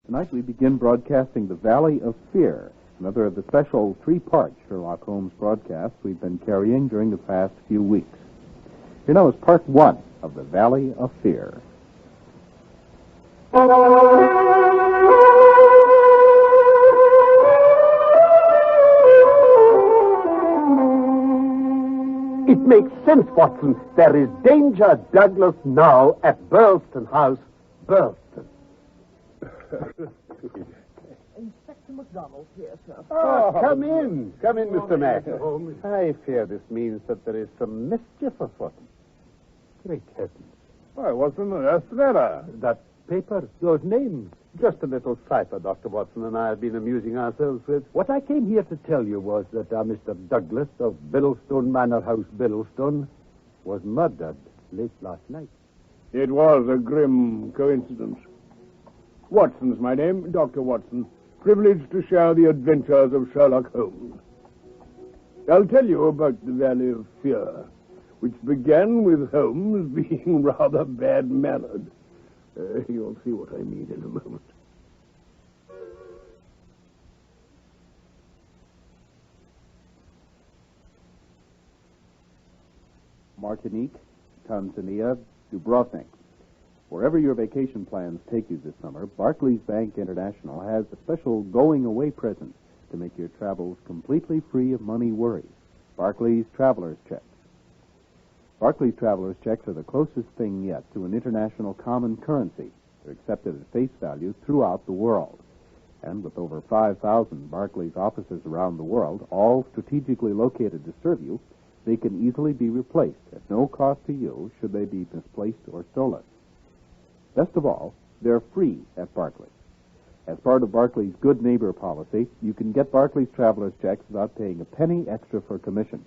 Tonight we begin broadcasting The Valley of Fear, another of the special three-part Sherlock Holmes broadcasts we've been carrying during the past few weeks. Here now is part one of The Valley of Fear. It makes sense, Watson. There is danger, Douglas, now at Burlston House, Burlston. Inspector MacDonald here, sir. Come in, Mr. Mack. I fear this means that there is some mischief afoot. Great heavens. Why, Watson, that's the matter. That paper, those names. Just a little cipher Dr. Watson and I have been amusing ourselves with. What I came here to tell you was that Mr. Douglas of Billstone Manor House, Billstone, was murdered late last night. It was a grim coincidence. Watson's my name, Dr. Watson. Privileged to share the adventures of Sherlock Holmes. I'll tell you about the Valley of Fear, which began with Holmes being rather bad-mannered. You'll see what I mean in a moment. Martinique, Tanzania, Dubrovnik. Wherever your vacation plans take you this summer, Barclays Bank International has a special going-away present to make your travels completely free of money worries. Barclays Traveler's Checks. Barclays Traveler's Checks are the closest thing yet to an international common currency. They're accepted at face value throughout the world. And with over 5,000 Barclays offices around the world, all strategically located to serve you, they can easily be replaced at no cost to you should they be misplaced or stolen. Best of all, they're free at Barclays. As part of Barclays' Good Neighbor policy, you can get Barclays Traveler's Checks without paying a penny extra for commission.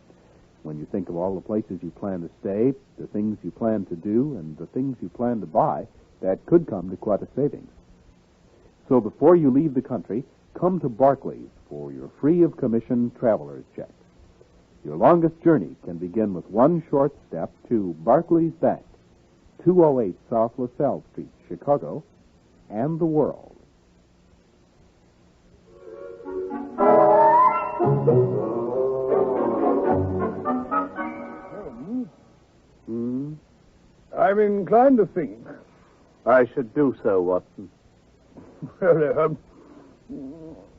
When you think of all the places you plan to stay, the things you plan to do, and the things you plan to buy, that could come to quite a savings. So before you leave the country, come to Barclays for your free-of-commission Traveler's Checks. Your longest journey can begin with one short step to Barclays Bank, 208 South LaSalle Street, Chicago, and the world. I'm inclined to think. I should do so, Watson. Well,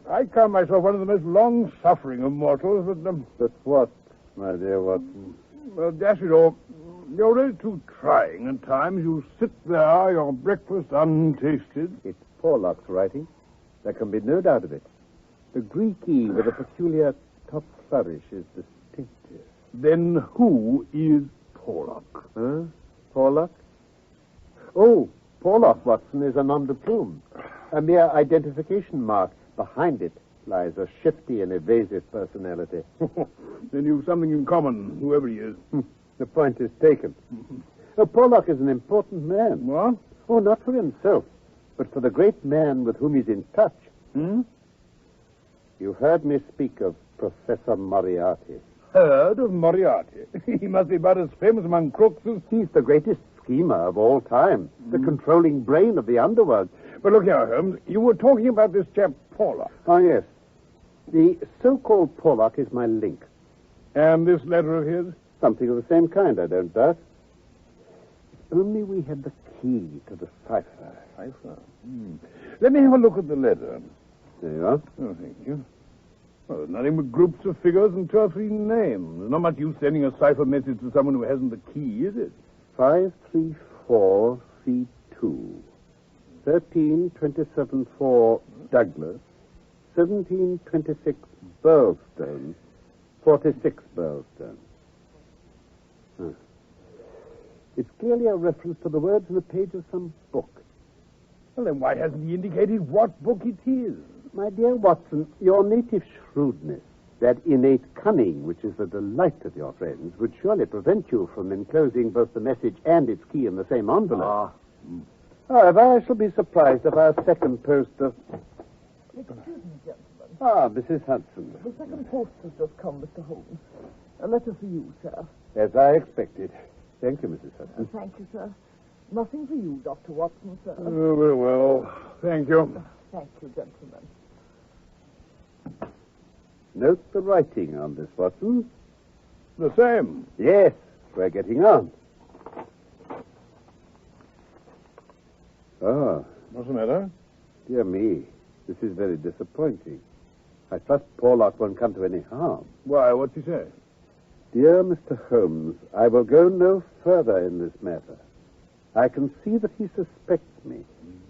I count myself one of the most long-suffering of mortals, But what, my dear Watson? well, dash it all, you're really too trying at times. You sit there, your breakfast untasted. It's Porlock's writing. There can be no doubt of it. The Greek E with a peculiar top flourish is distinctive. Then who is Porlock? Huh? Porlock? Oh, Porlock, Watson, is a nom de plume. A mere identification mark. Behind it lies a shifty and evasive personality. Then you've something in common, whoever he is. The point is taken. Porlock is an important man. What? Oh, not for himself, but for the great man with whom he's in touch. You heard me speak of Professor Moriarty. Heard of Moriarty? He must be about as famous among crooks as... He's the greatest schemer of all time, the controlling brain of the underworld. But look here, Holmes, you were talking about this chap Porlock. Oh, yes. The so-called Porlock is my link. And this letter of his? Something of the same kind, I don't doubt. If only we had the key to the cipher. Cipher? Let me have a look at the letter. There you are. Oh, thank you. Well, there's nothing but groups of figures and 2 or 3 names. There's not much use sending a cipher message to someone who hasn't the key, is it? 534C2. 13274 Douglas. 1726 Burlstone. 46 Burlstone. It's clearly a reference to the words in the page of some book. Well, then why hasn't he indicated what book it is? My dear Watson, your native shrewdness, that innate cunning which is the delight of your friends, would surely prevent you from enclosing both the message and its key in the same envelope. However, I shall be surprised if our second post of... Excuse me, gentlemen. Mrs. Hudson. The second post has just come, Mr. Holmes. A letter for you, sir. As I expected. Thank you, Mrs. Hudson. Thank you, sir. Nothing for you, Dr. Watson, sir. Oh, very well. Thank you. Thank you, gentlemen. Note the writing on this, Watson. The same. Yes, we're getting on. Oh, What's the matter? dear me. This is very disappointing. I trust Porlock won't come to any harm. Why, what's he say? Dear Mr. Holmes, I will go no further in this matter. I can see that he suspects me.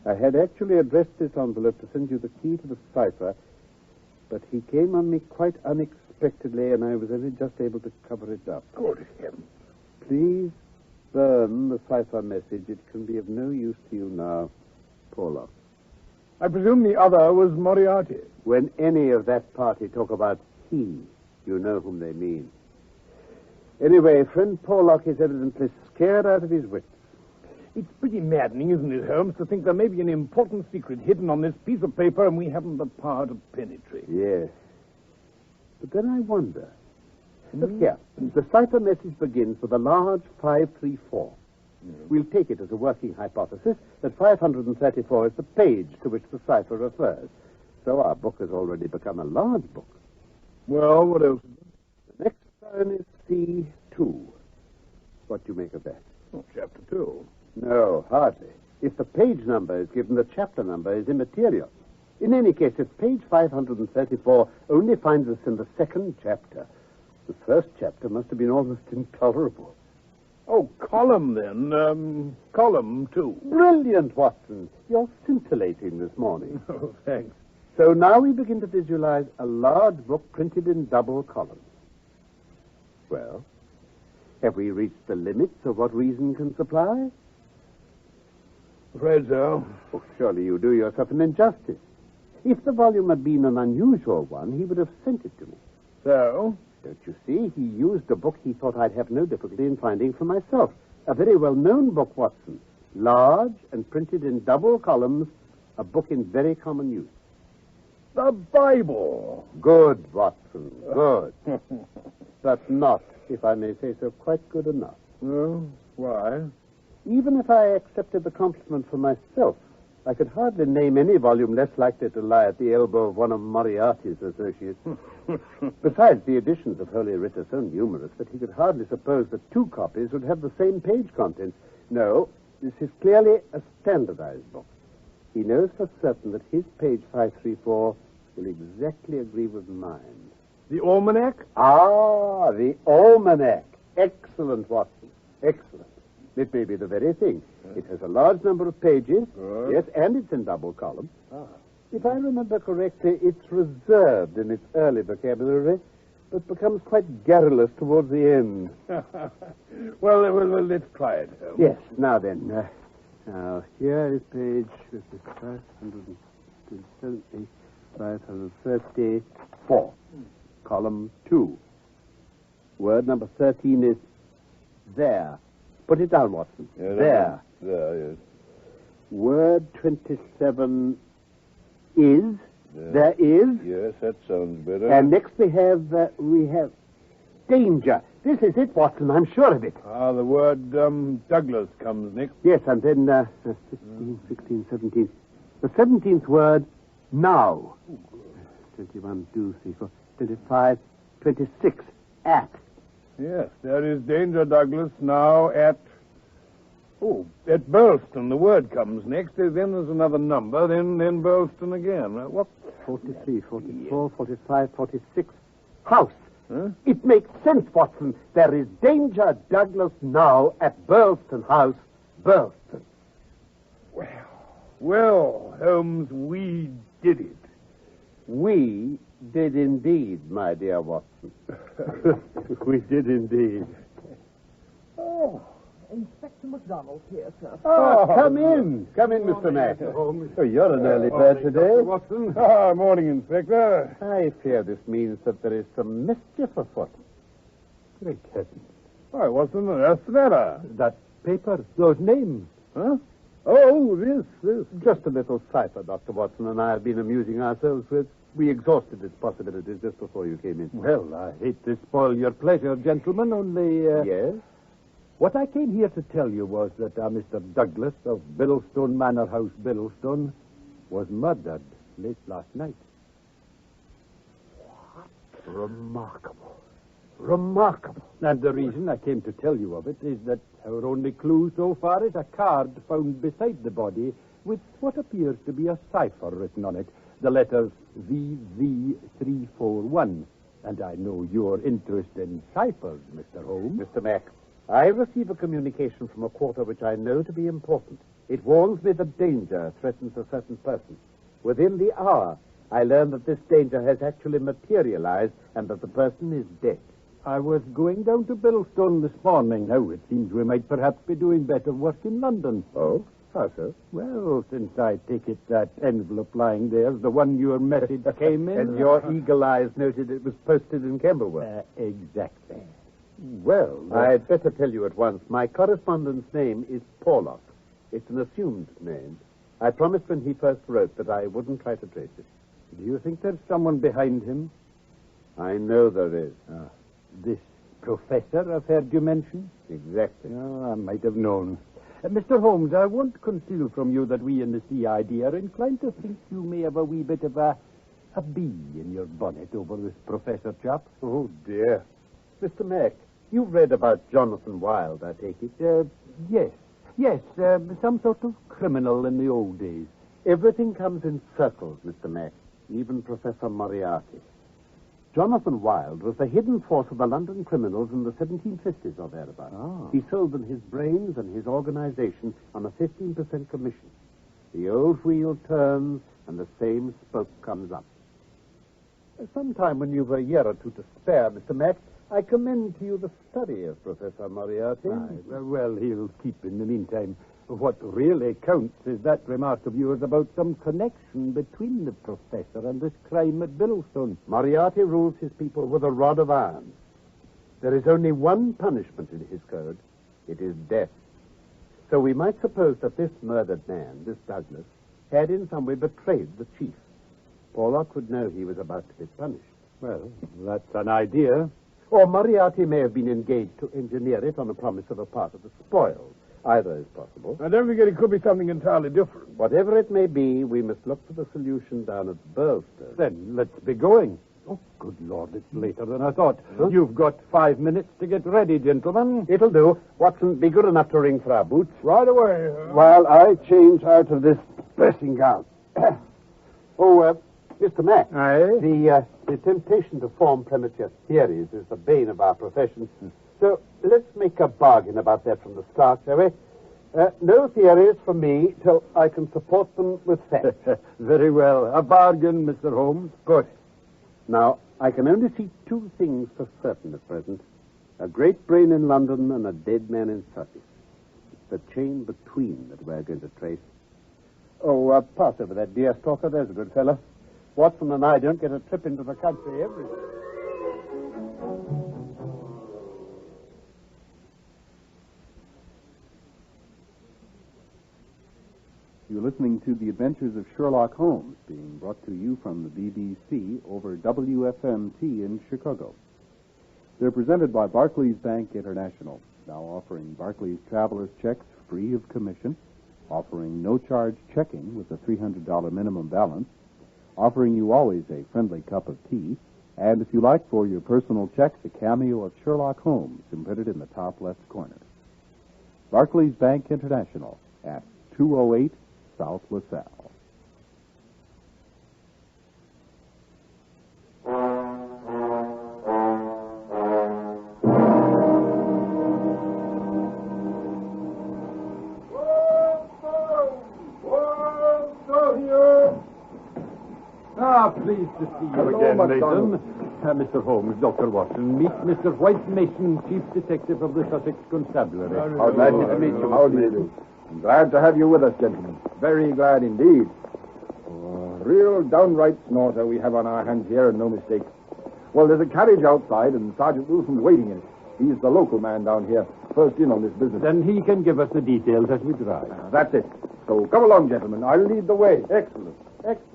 I had actually addressed this envelope to send you the key to the cipher, but he came on me quite unexpectedly, and I was only just able to cover it up. Good heavens. Please burn the cipher message. It can be of no use to you now, Porlock. I presume the other was Moriarty. When any of that party talk about he, you know whom they mean. Anyway, friend Porlock is evidently scared out of his wits. It's pretty maddening, isn't it, Holmes, to think there may be an important secret hidden on this piece of paper and we haven't the power to penetrate. Yes. But then I wonder. Look here. The cipher message begins with a large 534. We'll take it as a working hypothesis that 534 is the page to which the cipher refers. So our book has already become a large book. Well, what else? The next line is C2. What do you make of that? Oh, chapter 2. No, hardly. If the page number is given, the chapter number is immaterial. In any case, if page 534 only finds us in the second chapter, the first chapter must have been almost intolerable. Oh, column, then. Column 2. Brilliant, Watson. You're scintillating this morning. Oh, thanks. So now we begin to visualize a large book printed in double columns. Well, have we reached the limits of what reason can supply? Afraid so. Oh, surely you do yourself an injustice. If the volume had been an unusual one, he would have sent it to me. So? Don't you see? He used a book he thought I'd have no difficulty in finding for myself. A very well-known book, Watson. Large and printed in double columns, a book in very common use. The Bible. Good, Watson, good. But not, if I may say so, quite good enough. Well, why? Even if I accepted the compliment for myself, I could hardly name any volume less likely to lie at the elbow of one of Moriarty's associates. Besides, the editions of Holy Writ are so numerous that he could hardly suppose that two copies would have the same page contents. No, this is clearly a standardized book. He knows for certain that his page 534 will exactly agree with mine. The almanac? Ah, the almanac. Excellent, Watson. Excellent. It may be the very thing. It has a large number of pages. Good. Yes, and it's in double column. If I remember correctly, it's reserved in its early vocabulary, but becomes quite garrulous towards the end. well, let's try it. Holmes. Yes, now then. Now, here is page 534. Column 2. Word number 13 is there. Put it down, Watson. Yeah, there. There, yes. Word 27 is. There is. Yes, that sounds better. And next we have danger. This is it, Watson. I'm sure of it. Ah, the word Douglas comes next. Yes, and then 15, 16, 17. The 17th word, now. 21, 2, 3, 4, 25, 26, at. Yes, there is danger, Douglas, now at... Oh, at Burlston. The word comes next. Then there's another number, then Burlston again. What? 43, 44, 45, 46. House. Huh? It makes sense, Watson. There is danger, Douglas, now at Burlston House, Burlston. Well, Holmes, we did it. We did indeed, my dear Watson. We did indeed. Oh, Inspector MacDonald here, sir. Oh, come in. Come in, Mr. Mack. Oh, you're an early bird today. Watson. Morning, Inspector. I fear this means that there is some mischief afoot. Great heavens. Why, what's the matter? That paper, those names. Huh? Oh, this. Just a little cipher Dr. Watson and I have been amusing ourselves with. We exhausted its possibilities just before you came in. Well, I hate to spoil your pleasure, gentlemen, only... Yes? What I came here to tell you was that Mr. Douglas of Biddlestone Manor House, Biddlestone, was murdered late last night. Remarkable. Remarkable. And the reason I came to tell you of it is that our only clue so far is a card found beside the body with what appears to be a cipher written on it, the letters VV341. And I know your interest in ciphers, Mr. Holmes. Mr. Mack, I receive a communication from a quarter which I know to be important. It warns me that danger threatens a certain person. Within the hour, I learn that this danger has actually materialized and that the person is dead. I was going down to Billstone this morning. Now, it seems we might perhaps be doing better work in London. Oh? How so? Well, since I take it that envelope lying there is the one your message came in. And your eagle eyes noted it was posted in Camberwell. Exactly. Well, I'd better tell you at once. My correspondent's name is Porlock. It's an assumed name. I promised when he first wrote that I wouldn't try to trace it. Do you think there's someone behind him? I know there is. This professor I've heard you mention? Exactly. Oh, I might have known. Mr. Holmes, I won't conceal from you that we in the CID are inclined to think you may have a wee bit of a bee in your bonnet over this professor chap. Oh, dear. Mr. Mack, you've read about Jonathan Wilde, I take it? Yes. Yes, some sort of criminal in the old days. Everything comes in circles, Mr. Mack, even Professor Moriarty. Jonathan Wilde was the hidden force of the London criminals in the 1750s or thereabouts. Ah. He sold them his brains and his organization on a 15% commission. The old wheel turns and the same spoke comes up. Sometime when you've a year or two to spare, Mr. Mack, I commend to you the study of Professor Moriarty. Well, he'll keep in the meantime. What really counts is that remark of yours about some connection between the professor and this crime at Billstone. Moriarty rules his people with a rod of iron. There is only one punishment in his code. It is death. So we might suppose that this murdered man, this Douglas, had in some way betrayed the chief. Porlock would know he was about to be punished. Well, that's an idea. Or Moriarty may have been engaged to engineer it on the promise of a part of the spoils. Either is possible. Now, don't forget, it could be something entirely different. Whatever it may be, we must look for the solution down at Burlstone. Then let's be going. Oh, good Lord, it's later than I thought. Huh? You've got 5 minutes to get ready, gentlemen. It'll do. Watson, be good enough to ring for our boots. Right away. While I change out of this dressing gown. Mr. Mack. Aye? The temptation to form premature theories is the bane of our profession. So let's make a bargain about that from the start, shall we? No theories from me till I can support them with facts. Very well. A bargain, Mr. Holmes. Good. Now, I can only see two things for certain at present. A great brain in London and a dead man in Sussex. It's the chain between that we're going to trace. Oh, pass over that deer stalker. There's a good fellow. Watson and I don't get a trip into the country every day. You're listening to The Adventures of Sherlock Holmes, being brought to you from the BBC over WFMT in Chicago. They're presented by Barclays Bank International, now offering Barclays travelers checks free of commission, offering no-charge checking with a $300 minimum balance, offering you always a friendly cup of tea, and if you like, for your personal checks, a cameo of Sherlock Holmes imprinted in the top left corner. Barclays Bank International at 208 South LaSalle. Pleased to see you again, Nathan. Mr. Holmes, Dr. Watson, meet Mr. White Mason, Chief Detective of the Sussex Constabulary. How glad to meet you. How do you do? I'm glad to have you with us, gentlemen. Very glad indeed. Real downright snorter we have on our hands here, and no mistake. Well, there's a carriage outside, and Sergeant Wilson's waiting in it. He's the local man down here, first in on this business. Then he can give us the details as we drive. That's it. So come along, gentlemen. I'll lead the way. Excellent. Excellent.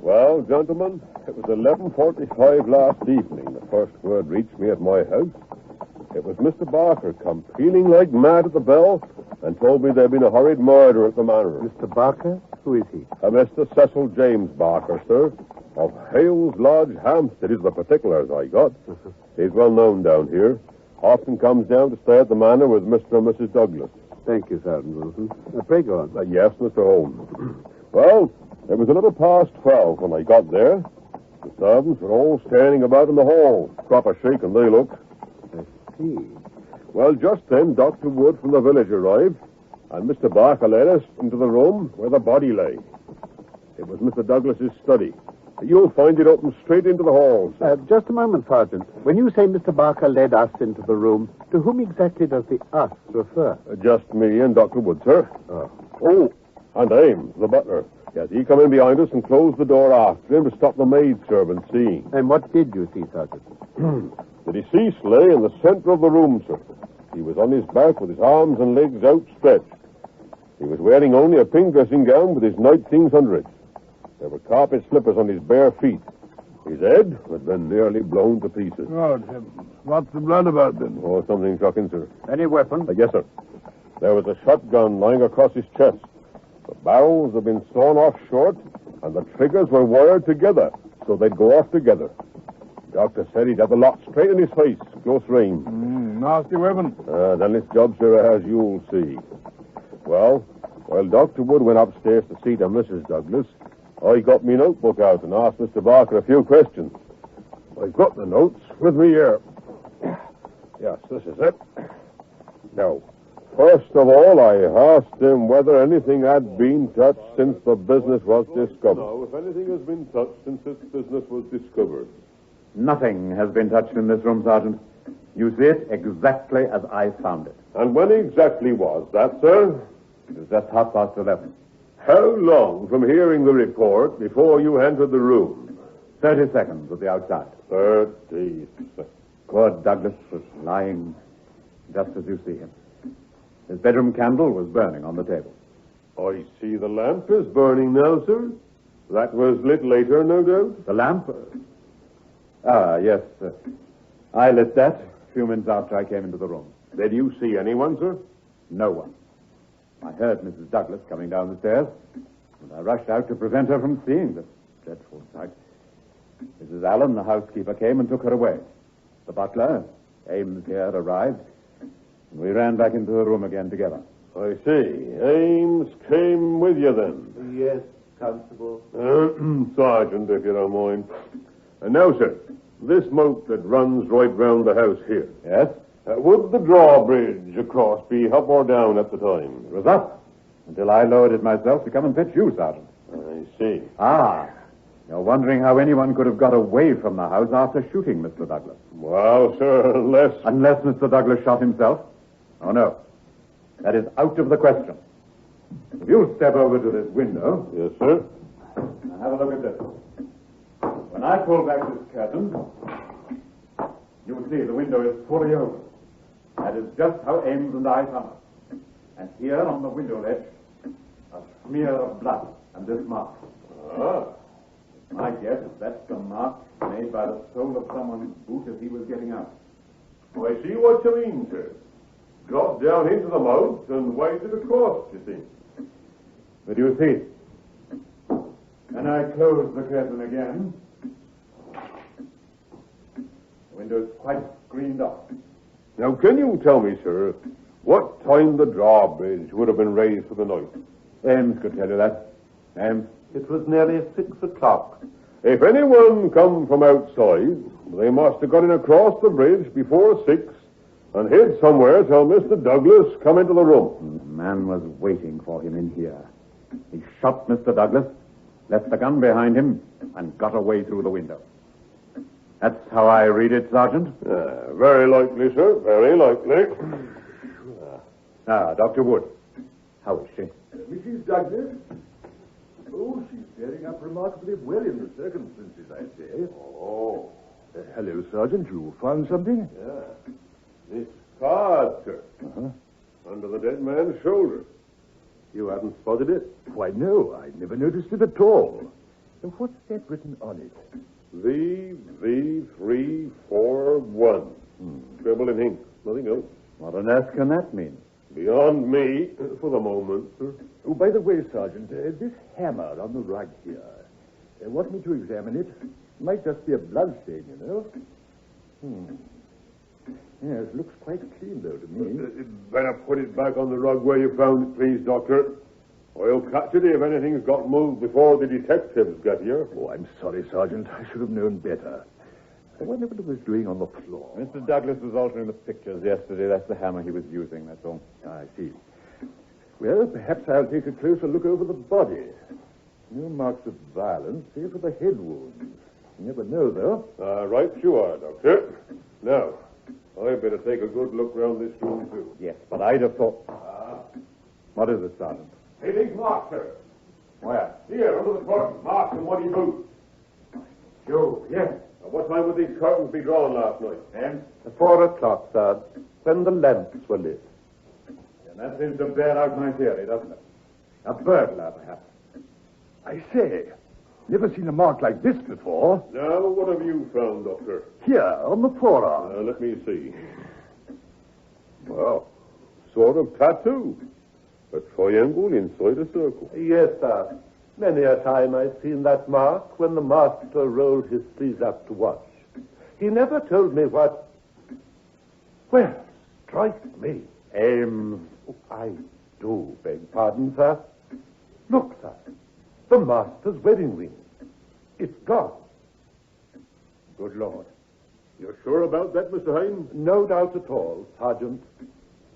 Well, gentlemen, it was 11:45 last evening. The first word reached me at my house. It was Mr. Barker come pealing like mad at the bell and told me there'd been a horrid murder at the manor. Mr. Barker? Who is he? Mr. Cecil James Barker, sir, of Hales Lodge, Hampstead, is the particulars I got. He's well known down here. Often comes down to stay at the manor with Mr. and Mrs. Douglas. Thank you, Sergeant Wilson. Pray go on. Yes, Mr. Holmes. Well, it was a little past 12 when I got there. The servants were all standing about in the hall. Proper shaken they looked. I see. Well, just then, Dr. Wood from the village arrived, and Mr. Barker led us into the room where the body lay. It was Mr. Douglas's study. You'll find it open straight into the hall, sir. Just a moment, Sergeant. When you say Mr. Barker led us into the room, to whom exactly does the us refer? Just me and Dr. Wood, sir. Oh, and Ames, the butler. Yes, he come in behind us and closed the door after him to stop the maid servant seeing. And what did you see, Sergeant? The deceased lay in the center of the room, sir. He was on his back with his arms and legs outstretched. He was wearing only a pink dressing gown with his night things under it. There were carpet slippers on his bare feet. His head had been nearly blown to pieces. Oh, what's the blood about, then? Oh, something shocking, sir. Any weapon? Yes, sir. There was a shotgun lying across his chest. The barrels had been sawn off short, and the triggers were wired together, so they'd go off together. The doctor said he'd have the lot straight in his face, close range. Nasty weapon. Then this job, sir, as you'll see. Well, while Dr. Wood went upstairs to see to Mrs. Douglas, I got me notebook out and asked Mr. Barker a few questions. I've got the notes with me here. Yes, this is it. Now, first of all, I asked him whether anything had been touched since the business was discovered. No, if anything has been touched since this business was discovered. Nothing has been touched in this room, Sergeant. You see it exactly as I found it. And when exactly was that, sir? It was just 11:30. How long from hearing the report before you entered the room? 30 seconds at the outside. 30 seconds. Poor Douglas was lying just as you see him. His bedroom candle was burning on the table. I see the lamp is burning now, sir. That was lit later, no doubt? The lamp? Yes. I lit that a few minutes after I came into the room. Did you see anyone, sir? No one. I heard Mrs. Douglas coming down the stairs, and I rushed out to prevent her from seeing this dreadful sight. Mrs. Allen, the housekeeper, came and took her away. The butler, Ames here, arrived, and we ran back into the room again together. I see. Ames came with you then? Yes, Constable. Sergeant, if you don't mind. And now, sir, this moat that runs right round the house here. Yes? Would the drawbridge across be up or down at the time? It was up until I lowered it myself to come and fetch you, Sergeant. I see. You're wondering how anyone could have got away from the house after shooting Mr. Douglas. Well, sir, Unless Mr. Douglas shot himself. Oh, no. That is out of the question. If you'll step over to this window. Yes, sir. Now have a look at this. When I pull back this curtain, you'll see the window is fully open. That is just how Ames and I found it. And here on the window ledge, a smear of blood and this mark. My guess is that's the mark made by the sole of someone's boot as he was getting out. Oh, I see what you mean, sir. Dropped down into the moat and waded across, you see. But you see, and I close the curtain again. The window is quite screened off. Now, can you tell me, sir, what time the drawbridge would have been raised for the night? Ames could tell you that. Ames? It was nearly 6 o'clock. If anyone come from outside, they must have got in across the bridge before 6 and hid somewhere till Mr. Douglas come into the room. The man was waiting for him in here. He shot Mr. Douglas, left the gun behind him, and got away through the window. That's how I read it, Sergeant. Very likely, sir. Very likely. Dr. Wood. How is she? Mrs. Douglas? Oh, she's bearing up remarkably well in the circumstances, I'd say. Oh. Hello, Sergeant. You found something? Yeah. This card, sir. Under the dead man's shoulder. You haven't spotted it? Why, no. I never noticed it at all. What's that written on it? VV341. Scribbled in ink. Nothing else. What on earth can that mean? Beyond me, for the moment, sir. Oh, by the way, Sergeant, this hammer on the rug here. Want me to examine it? Might just be a blood stain, you know. Yes, looks quite clean, though, to me. Better put it back on the rug where you found it, please, Doctor. I'll catch it if anything's got moved before the detectives get here. Oh, I'm sorry, Sergeant. I should have known better. I wonder what it was doing on the floor. Mr. Douglas was altering the pictures yesterday. That's the hammer he was using, that's all. I see. Well, perhaps I'll take a closer look over the body. No marks of violence, save for the head wounds. You never know, though. Right you are, Doctor. Now, I'd better take a good look round this room, too. Yes, but I'd have thought... What is it, Sergeant? Anything's marked, sir. Where? Here, under the curtain, marked in muddy boots. Joe, yes. Now, what time would these curtains be drawn last night? And? 4 o'clock, sir, when the lamps were lit. And that seems to bear out my theory, doesn't it? A burglar, perhaps. I say, never seen a mark like this before. Now, what have you found, Doctor? Here, on the forearm. Let me see. Well, sort of tattoo. A triangle inside a circle. Yes, sir. Many a time I've seen that mark when the master rolled his sleeves up to wash. He never told me what... Well, strike me. I do beg pardon, sir. Look, sir. The master's wedding ring. It's gone. Good Lord. You're sure about that, Mr. Haynes? No doubt at all, Sergeant.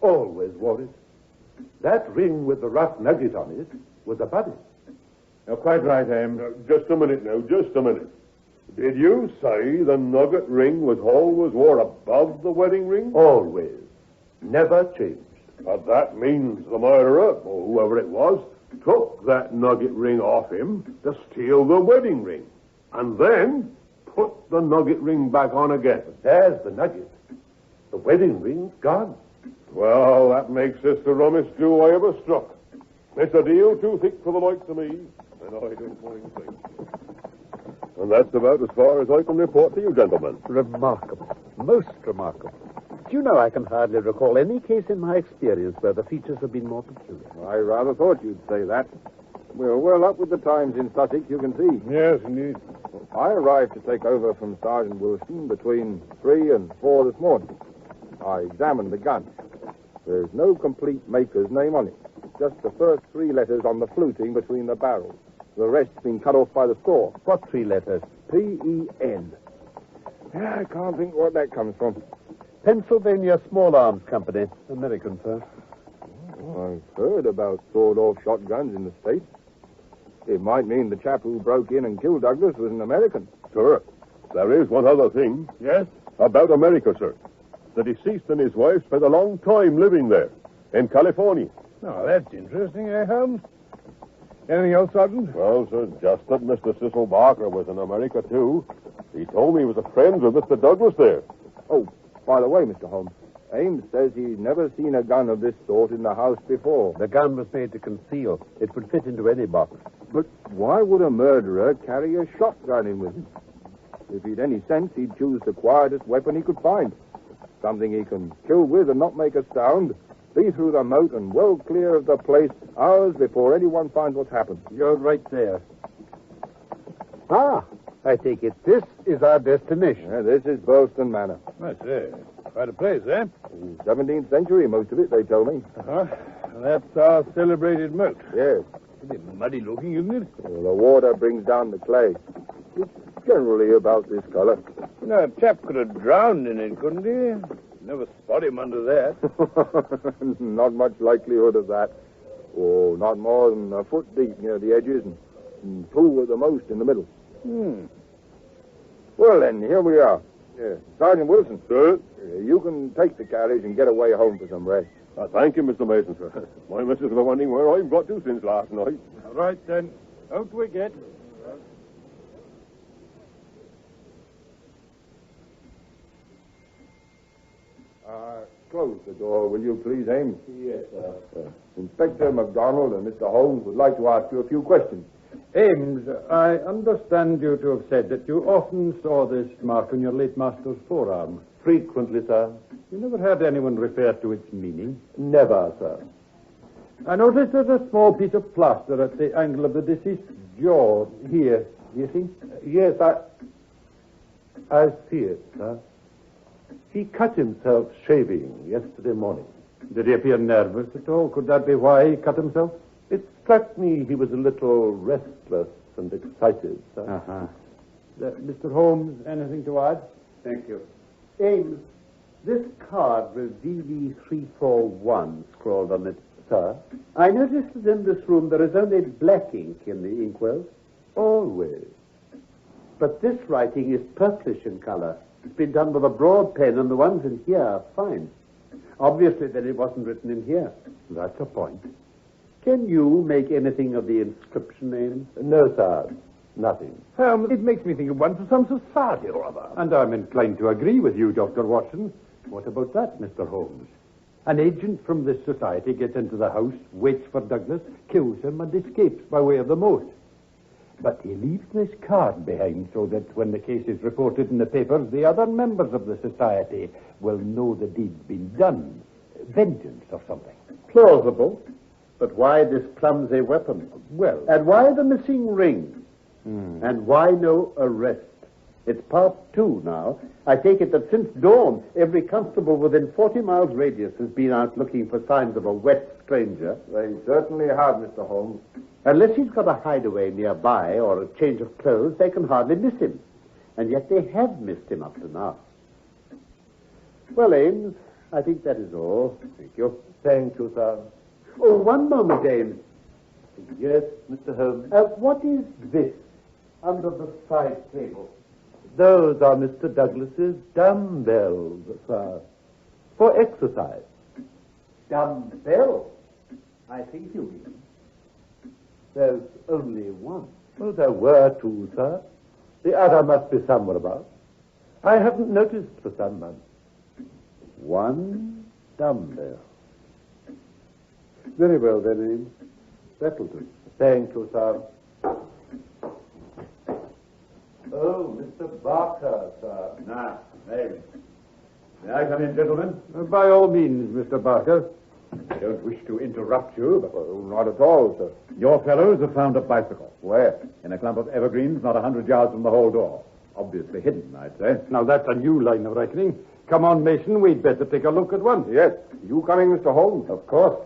Always wore it. That ring with the rough nugget on it was a buddy. You're quite right, Ames. Just a minute now, just a minute. Did you say the nugget ring was always wore above the wedding ring? Always. Never changed. But that means the murderer, or whoever it was, took that nugget ring off him to steal the wedding ring. And then put the nugget ring back on again. There's the nugget. The wedding ring's gone. Well, that makes this the rummest do I ever struck. It's a deal too thick for the likes of me, and I don't mind saying. And that's about as far as I can report to you, gentlemen. Remarkable. Most remarkable. Do you know, I can hardly recall any case in my experience where the features have been more peculiar. I rather thought you'd say that. We're well up with the times in Sussex, you can see. Yes, indeed. I arrived to take over from Sergeant Wilson between 3 and 4 this morning. I examined the gun. There's no complete maker's name on it. Just the first 3 letters on the fluting between the barrels. The rest's been cut off by the saw. What 3 letters? P-E-N. Yeah, I can't think what that comes from. Pennsylvania Small Arms Company. American, sir. I've heard about sawed-off shotguns in the States. It might mean the chap who broke in and killed Douglas was an American. Sir, there is one other thing. Yes? About America, sir. The deceased and his wife spent a long time living there, in California. Oh, that's interesting, Holmes? Anything else, Sergeant? Well, sir, just that Mr. Cecil Barker was in America, too. He told me he was a friend with Mr. Douglas there. Oh, by the way, Mr. Holmes, Ames says he's never seen a gun of this sort in the house before. The gun was made to conceal. It would fit into any box. But why would a murderer carry a shotgun in with him? If he'd any sense, he'd choose the quietest weapon he could find. Something he can kill with and not make a sound. Be through the moat and well clear of the place hours before anyone finds what's happened. You're right there. Ah, I take it this is our destination. Yeah, this is Burlston Manor. I say, quite a place, eh? 17th century, most of it, they tell me. Uh-huh. That's our celebrated moat. Yes. Pretty muddy looking, isn't it? Well, the water brings down the clay. It's generally about this color. You know, a chap could have drowned in it, couldn't he? Never spot him under that. Not much likelihood of that. Oh, not more than a foot deep near the edges and 2 at the most in the middle. Well, then, here we are. Sergeant Wilson. Sir? You can take the carriage and get away home for some rest. Thank you, Mr. Mason, sir. My missus was wondering where I've got to since last night. All right, then. Out we get. Close the door, will you please, Ames? Yes, sir. Inspector MacDonald and Mr. Holmes would like to ask you a few questions. Ames, I understand you to have said that you often saw this mark on your late master's forearm. Frequently, sir. You never heard anyone refer to its meaning? Never, sir. I noticed there's a small piece of plaster at the angle of the deceased's jaw. Here, do you see? Yes, I see it, sir. He cut himself shaving yesterday morning. Did he appear nervous at all? Could that be why he cut himself? It struck me he was a little restless and excited, sir. Uh-huh. Mr. Holmes, anything to add? Thank you. Ames, this card with DV341 scrawled on it, sir. I noticed that in this room there is only black ink in the inkwell. Always. But this writing is purplish in color. It's been done with a broad pen, and the ones in here are fine. Obviously, then it wasn't written in here. That's a point. Can you make anything of the inscription, Ames? No, sir. Nothing. It makes me think of one for some society or other. And I'm inclined to agree with you, Dr. Watson. What about that, Mr. Holmes? An agent from this society gets into the house, waits for Douglas, kills him, and escapes by way of the moat. But he leaves this card behind so that when the case is reported in the papers, the other members of the society will know the deed's been done. Vengeance or something. Plausible. But why this clumsy weapon? Well... And why the missing ring? And why no arrest? It's part 2 now. I take it that since dawn, every constable within 40 miles radius has been out looking for signs of a wet stranger. They certainly have, Mr. Holmes. Unless he's got a hideaway nearby or a change of clothes, they can hardly miss him. And yet they have missed him up to now. Well, Ames, I think that is all. Thank you. Thank you, sir. Oh, one moment, Ames. Yes, Mr. Holmes. What is this under the side table? Those are Mr. Douglas's dumbbells, sir. For exercise. Dumbbell? I think you mean. There's only one. Well, there were 2, sir. The other must be somewhere about. I haven't noticed for some months. One dumbbell. Very well, then, Ames. That'll do. Thank you, sir. Oh, Mr. Barker, sir. Now, maybe. May I come in, gentlemen? By all means, Mr. Barker. I don't wish to interrupt you, but Not at all, sir. your fellows have found a bicycle. Where? In a clump of evergreens not 100 yards from the hall door. Obviously hidden, I'd say. Now, that's a new line of reckoning. Come on, Mason, we'd better take a look at once. Yes. You coming, Mr. Holmes? Of course.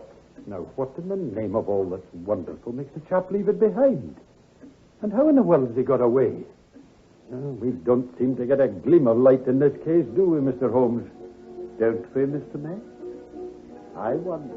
Now, what in the name of all that's wonderful makes the chap leave it behind? And how in the world has he got away? We don't seem to get a gleam of light in this case, do we, Mr. Holmes? Don't we, Mr. Mac? I wonder.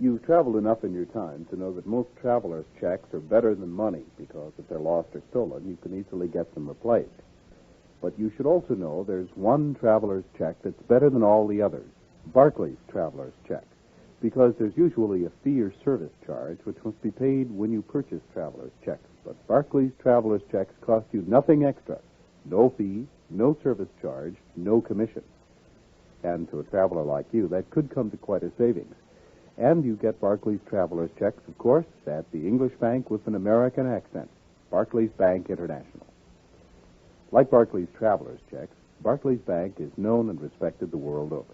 You've traveled enough in your time to know that most travelers' checks are better than money because if they're lost or stolen, you can easily get them replaced. But you should also know there's one traveler's check that's better than all the others, Barclay's traveler's check, because there's usually a fee or service charge which must be paid when you purchase traveler's checks. But Barclay's traveler's checks cost you nothing extra, no fee, no service charge, no commission. And to a traveler like you, that could come to quite a savings. And you get Barclay's traveler's checks, of course, at the English bank with an American accent, Barclays Bank International. Like Barclay's traveler's checks, Barclays Bank is known and respected the world over.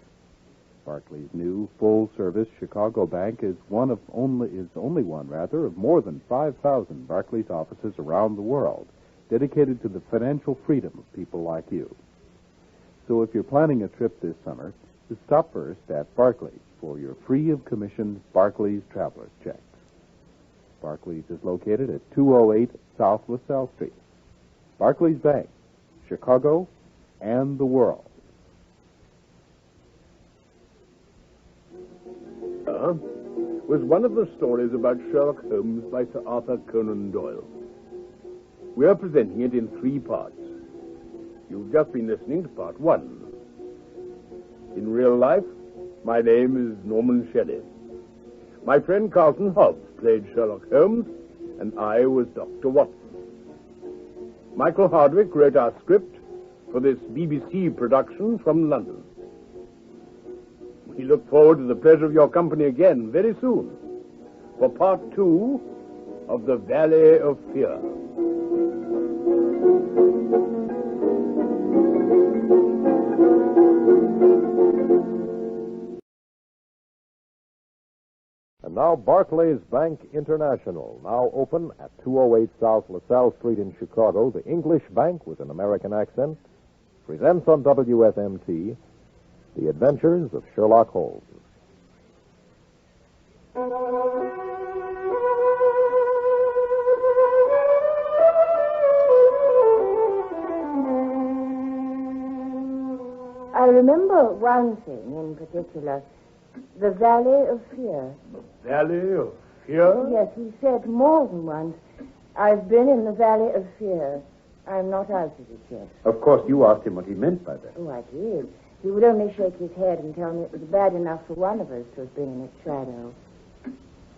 Barclays' new, full-service Chicago bank is only one of more than 5,000 Barclays offices around the world, dedicated to the financial freedom of people like you. So if you're planning a trip this summer, stop first at Barclays for your free-of-commission Barclays traveler's checks. Barclays is located at 208 South LaSalle Street. Barclays Bank, Chicago, and the world. Was one of the stories about Sherlock Holmes by Sir Arthur Conan Doyle. We are presenting it in 3 parts. You've just been listening to part 1. In real life, my name is Norman Shelley. My friend Carlton Hobbs played Sherlock Holmes, and I was Dr. Watson. Michael Hardwick wrote our script, for this BBC production from London. We look forward to the pleasure of your company again very soon for part 2 of The Valley of Fear. And now Barclays Bank International, now open at 208 South LaSalle Street in Chicago, the English bank with an American accent, presents on WFMT The Adventures of Sherlock Holmes. I remember one thing in particular. The Valley of Fear. The Valley of Fear? Yes, he said more than once. I've been in the Valley of Fear. I'm not out of it yet. Of course, you asked him what he meant by that. Oh, I did. He would only shake his head and tell me it was bad enough for one of us to have been in its shadow.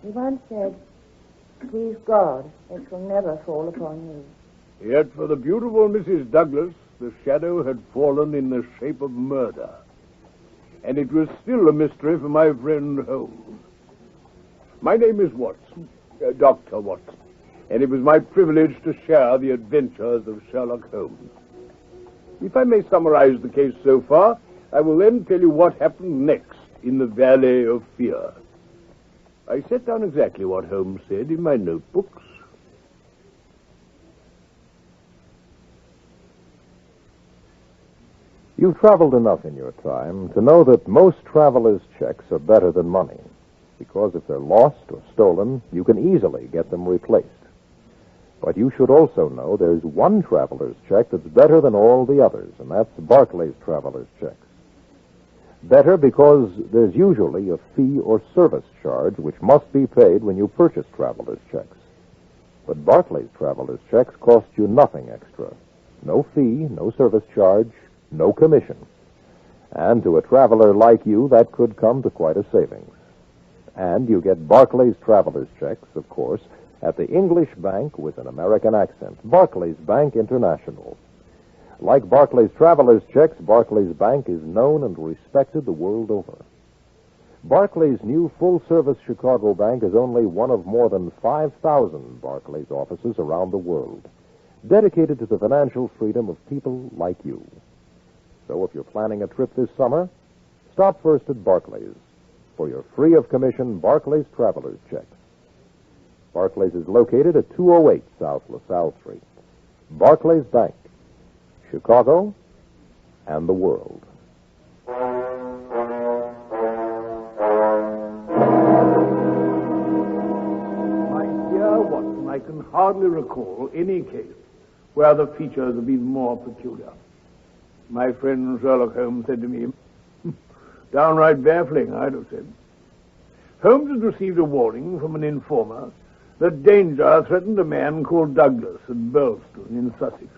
He once said, "Please God, it will never fall upon you." Yet for the beautiful Mrs. Douglas, the shadow had fallen in the shape of murder. And it was still a mystery for my friend Holmes. My name is Watson, Dr. Watson, and it was my privilege to share the adventures of Sherlock Holmes. If I may summarize the case so far, I will then tell you what happened next in the Valley of Fear. I set down exactly what Holmes said in my notebooks. You've traveled enough in your time to know that most travelers' checks are better than money, because if they're lost or stolen, you can easily get them replaced. But you should also know there's one traveler's check that's better than all the others, and that's Barclays traveler's checks. Better because there's usually a fee or service charge which must be paid when you purchase traveler's checks. But Barclays traveler's checks cost you nothing extra. No fee, no service charge, no commission. And to a traveler like you, that could come to quite a savings. And you get Barclays traveler's checks, of course, at the English bank with an American accent, Barclays Bank International. Like Barclays traveler's checks, Barclays Bank is known and respected the world over. Barclays' new full-service Chicago bank is only one of more than 5,000 Barclays offices around the world, dedicated to the financial freedom of people like you. So if you're planning a trip this summer, stop first at Barclays for your free-of-commission Barclays traveler's checks. Barclays is located at 208 South LaSalle Street. Barclays Bank, Chicago, and the world. My dear Watson, I can hardly recall any case where the features have been more peculiar. My friend Sherlock Holmes said to me, downright baffling, I'd have said. Holmes had received a warning from an informer that danger threatened a man called Douglas at Burlston in Sussex.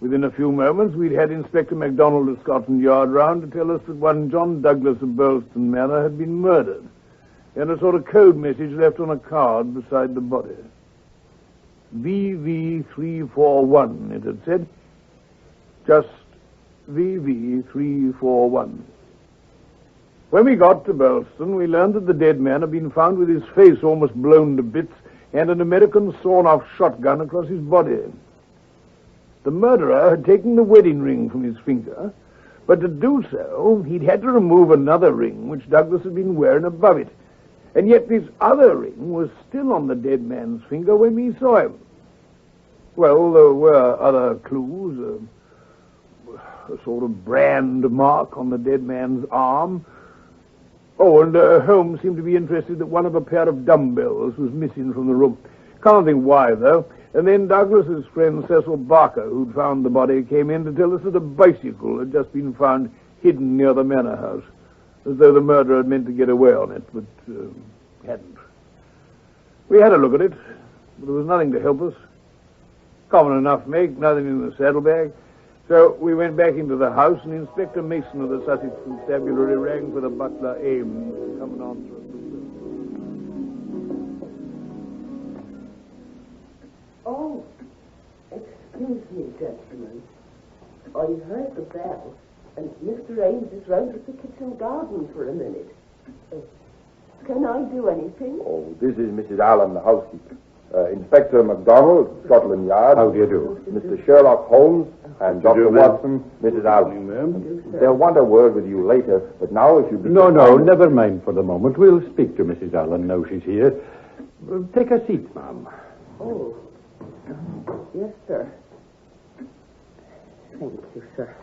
Within a few moments, we'd had Inspector MacDonald of Scotland Yard round to tell us that one John Douglas of Burlston Manor had been murdered, and a sort of code message left on a card beside the body. VV341, it had said. Just VV341. When we got to Burlston, we learned that the dead man had been found with his face almost blown to bits and an American sawn-off shotgun across his body. The murderer had taken the wedding ring from his finger, but to do so, he'd had to remove another ring which Douglas had been wearing above it. And yet this other ring was still on the dead man's finger when we saw him. Well, there were other clues, a sort of brand mark on the dead man's arm. Oh, and Holmes seemed to be interested that one of a pair of dumbbells was missing from the room. Can't think why, though. And then Douglas's friend Cecil Barker, who'd found the body, came in to tell us that a bicycle had just been found hidden near the manor house, as though the murderer had meant to get away on it, but hadn't. We had a look at it, but there was nothing to help us. Common enough make, nothing in the saddlebag. So we went back into the house, and Inspector Mason of the Sussex Constabulary rang for the butler Ames to come and answer us. Oh, excuse me, gentlemen. I heard the bell, and Mr. Ames is round at the kitchen garden for a minute. Can I do anything? Oh, this is Mrs. Allen, the housekeeper. Inspector MacDonald, Scotland Yard. How do you do? Mr. Sherlock Holmes and Dr. Watson, Mrs. Allen. They'll want a word with you later, but now if you... No, never mind for the moment. We'll speak to Mrs. Allen now she's here. Take a seat, ma'am. Oh, yes, sir. Thank you, sir.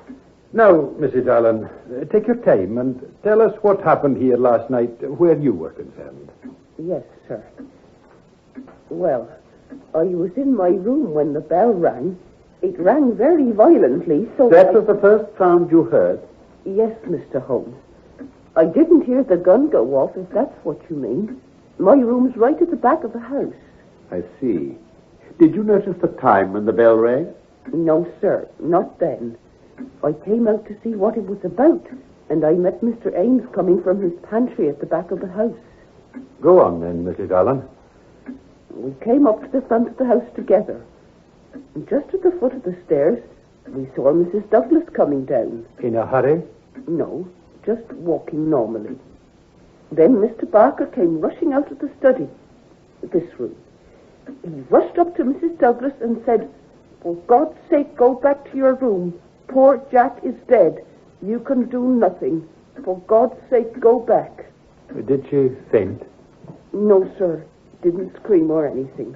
Now, Mrs. Allen, take your time and tell us what happened here last night where you were concerned. Yes, sir. Well, I was in my room when the bell rang. It rang very violently, so... That was the first sound you heard? Yes, Mr. Holmes. I didn't hear the gun go off, if that's what you mean. My room's right at the back of the house. I see. Did you notice the time when the bell rang? No, sir, not then. I came out to see what it was about, and I met Mr. Ames coming from his pantry at the back of the house. Go on then, Mrs. Allen. We came up to the front of the house together. And just at the foot of the stairs, we saw Mrs. Douglas coming down. In a hurry? No, just walking normally. Then Mr. Barker came rushing out of the study, this room. He rushed up to Mrs. Douglas and said, "For God's sake, go back to your room. Poor Jack is dead. You can do nothing. For God's sake, go back." Did she faint? No, sir. Didn't scream or anything.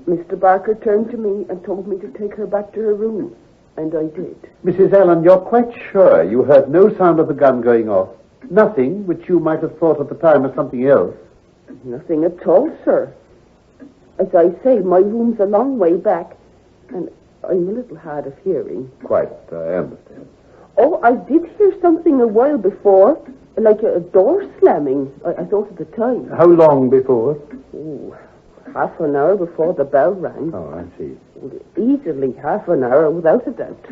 Mr. Barker turned to me and told me to take her back to her room, and I did. Mrs. Allen, you're quite sure you heard no sound of the gun going off? Nothing which you might have thought at the time was something else? Nothing at all, sir. As I say, my room's a long way back, and I'm a little hard of hearing. Quite, I understand. Oh, I did hear something a while before, like a door slamming, I thought at the time. How long before? Oh, half an hour before the bell rang. Oh, I see. Easily half an hour, without a doubt.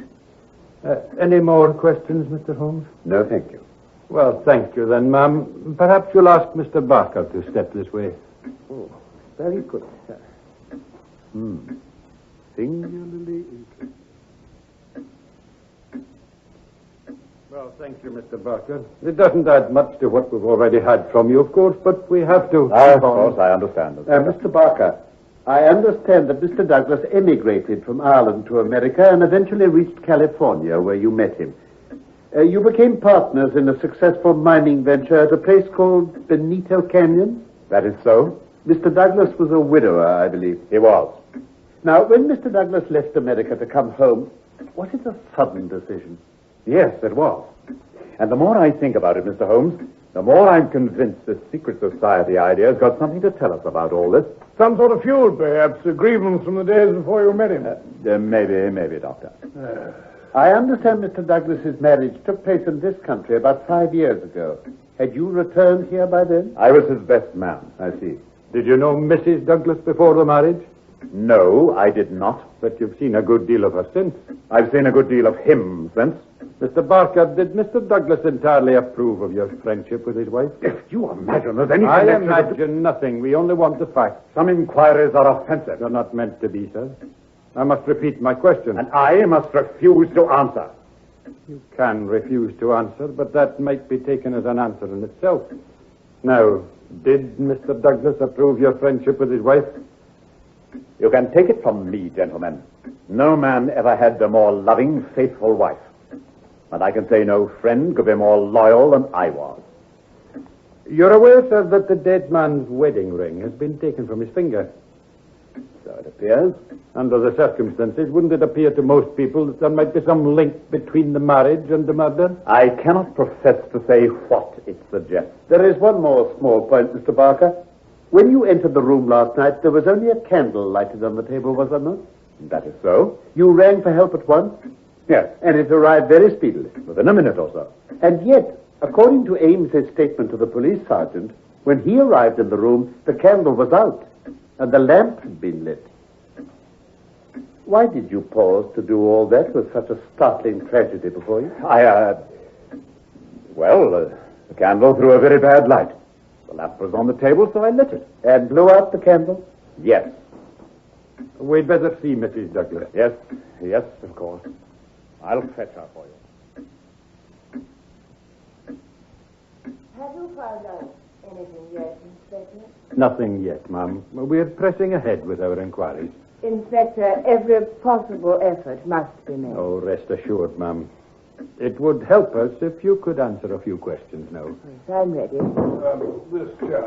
Any more questions, Mr. Holmes? No, thank you. Well, thank you then, ma'am. Perhaps you'll ask Mr. Barker to step this way. Oh, very good, sir. Singularly interesting. Well, thank you, Mr. Barker. It doesn't add much to what we've already had from you, of course, but we have to... Of course, I understand. Mr. Barker, I understand that Mr. Douglas emigrated from Ireland to America and eventually reached California, where you met him. You became partners in a successful mining venture at a place called Benito Canyon? That is so. Mr. Douglas was a widower, I believe. He was. Now, when Mr. Douglas left America to come home, was it a sudden decision? Yes, it was. And the more I think about it, Mr. Holmes, the more I'm convinced this secret society idea has got something to tell us about all this. Some sort of feud, perhaps. A grievance from the days before you met him. Maybe, Doctor. I understand Mr. Douglas's marriage took place in this country about 5 years ago. Had you returned here by then? I was his best man. I see. Did you know Mrs. Douglas before the marriage? No, I did not. But you've seen a good deal of her since. I've seen a good deal of him since. Mr. Barker, did Mr. Douglas entirely approve of your friendship with his wife? If you imagine there's any I connection... imagine nothing. We only want the facts. Some inquiries are offensive. They're not meant to be, sir. I must repeat my question. And I must refuse to answer. You can refuse to answer, but that might be taken as an answer in itself. Now, did Mr. Douglas approve your friendship with his wife? You can take it from me, gentlemen. No man ever had a more loving, faithful wife. And I can say no friend could be more loyal than I was. You're aware, sir, that the dead man's wedding ring has been taken from his finger. So it appears. Under the circumstances, wouldn't it appear to most people that there might be some link between the marriage and the murder? I cannot profess to say what it suggests. There is one more small point, Mr. Barker. When you entered the room last night, there was only a candle lighted on the table, was there not? That is so. You rang for help at once? Yes. And it arrived very speedily? Within a minute or so. And yet, according to Ames's statement to the police sergeant, when he arrived in the room, the candle was out, and the lamp had been lit. Why did you pause to do all that with such a startling tragedy before you? The candle threw a very bad light. The lamp was on the table, so I lit it. And blew out the candle? Yes. We'd better see Mrs. Douglas. Yes, of course. I'll fetch her for you. Have you found out anything yet, Inspector? Nothing yet, ma'am. We're pressing ahead with our inquiries. Inspector, every possible effort must be made. Oh, rest assured, ma'am. It would help us if you could answer a few questions now. Yes, I'm ready. This chair.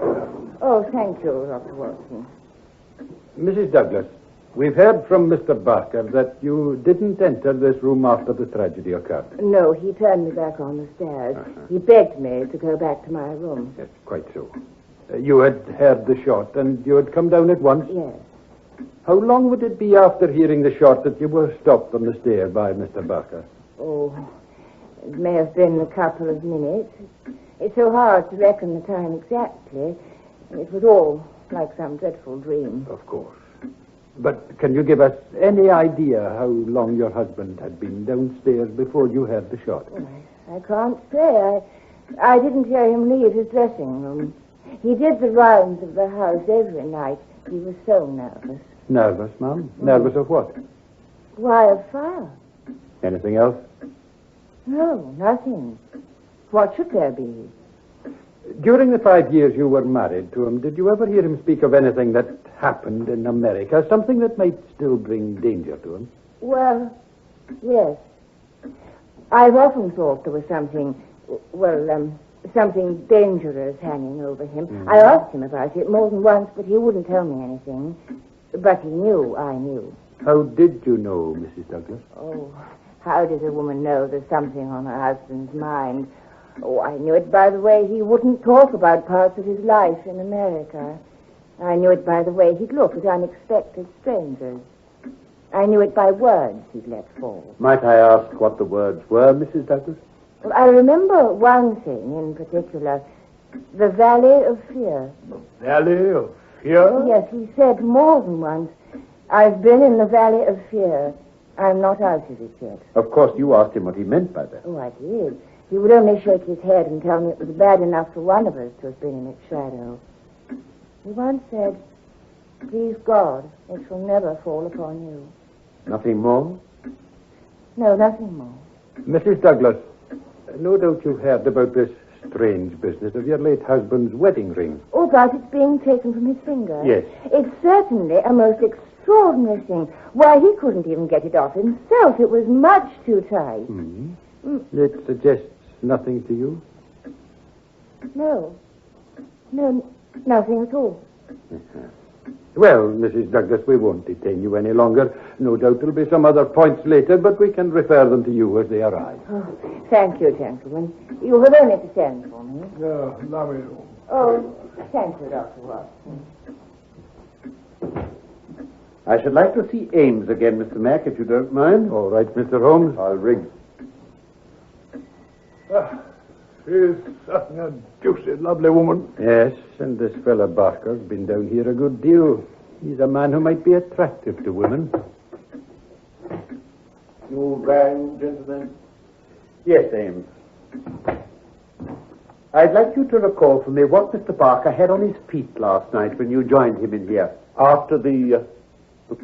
Oh, thank you, Dr. Watson. Mrs. Douglas, we've heard from Mr. Barker that you didn't enter this room after the tragedy occurred. No, he turned me back on the stairs. He begged me to go back to my room. Yes, quite so. You had heard the shot and you had come down at once? Yes. How long would it be after hearing the shot that you were stopped on the stair by Mr. Barker? Oh, it may have been a couple of minutes. It's so hard to reckon the time exactly. It was all like some dreadful dream. Of course. But can you give us any idea how long your husband had been downstairs before you heard the shot? I can't say. I didn't hear him leave his dressing room. He did the rounds of the house every night. He was so nervous. Nervous, ma'am? Nervous of what? Why, of fire. Anything else? No, nothing. What should there be? During the 5 years you were married to him, did you ever hear him speak of anything that happened in America, something that might still bring danger to him? Well, yes. I've often thought there was something, something dangerous hanging over him. Mm. I asked him about it more than once, but he wouldn't tell me anything. But he knew I knew. How did you know, Mrs. Douglas? Oh, how does a woman know there's something on her husband's mind? Oh, I knew it by the way he wouldn't talk about parts of his life in America. I knew it by the way he'd look at unexpected strangers. I knew it by words he'd let fall. Might I ask what the words were, Mrs. Douglas? Well, I remember one thing in particular, the Valley of Fear. Valley of Fear? Yes, he said more than once, I've been in the Valley of Fear. I'm not out of it yet. Of course, you asked him what he meant by that. Oh, I did. He would only shake his head and tell me it was bad enough for one of us to have been in its shadow. He once said, please God, it shall never fall upon you. Nothing more? No, nothing more. Mrs. Douglas, no doubt you've heard about this strange business of your late husband's wedding ring. Oh, about its being taken from his finger? Yes. It's certainly a most extraordinary thing. Why, he couldn't even get it off himself. It was much too tight. Mm-hmm. It suggests nothing to you? No, nothing at all. Well, Mrs. Douglas, we won't detain you any longer. No doubt there'll be some other points later, but we can refer them to you as they arise. Oh, thank you, gentlemen. You have only to send for me. Lovely. Oh, thank you, Dr. Watson. I should like to see Ames again, Mr. Mack, if you don't mind. All right, Mr. Holmes. I'll ring. She's certainly a deuced lovely woman. Yes, and this fella Barker's been down here a good deal. He's a man who might be attractive to women. You rang, gentlemen? Yes, Ames. I'd like you to recall for me what Mr. Barker had on his feet last night when you joined him in here. After the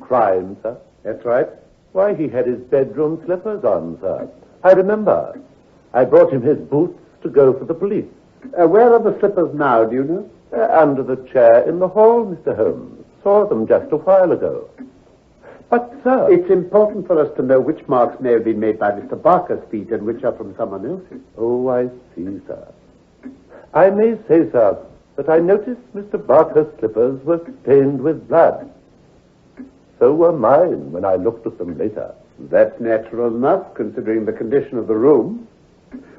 crime, sir? That's right. Why, he had his bedroom slippers on, sir. I remember. I brought him his boots to go for the police. Where are the slippers now, do you know? Under the chair in the hall, Mr. Holmes. Saw them just a while ago. But, sir... It's important for us to know which marks may have been made by Mr. Barker's feet and which are from someone else's. Oh, I see, sir. I may say, sir, that I noticed Mr. Barker's slippers were stained with blood. So were mine when I looked at them later. That's natural enough, considering the condition of the room.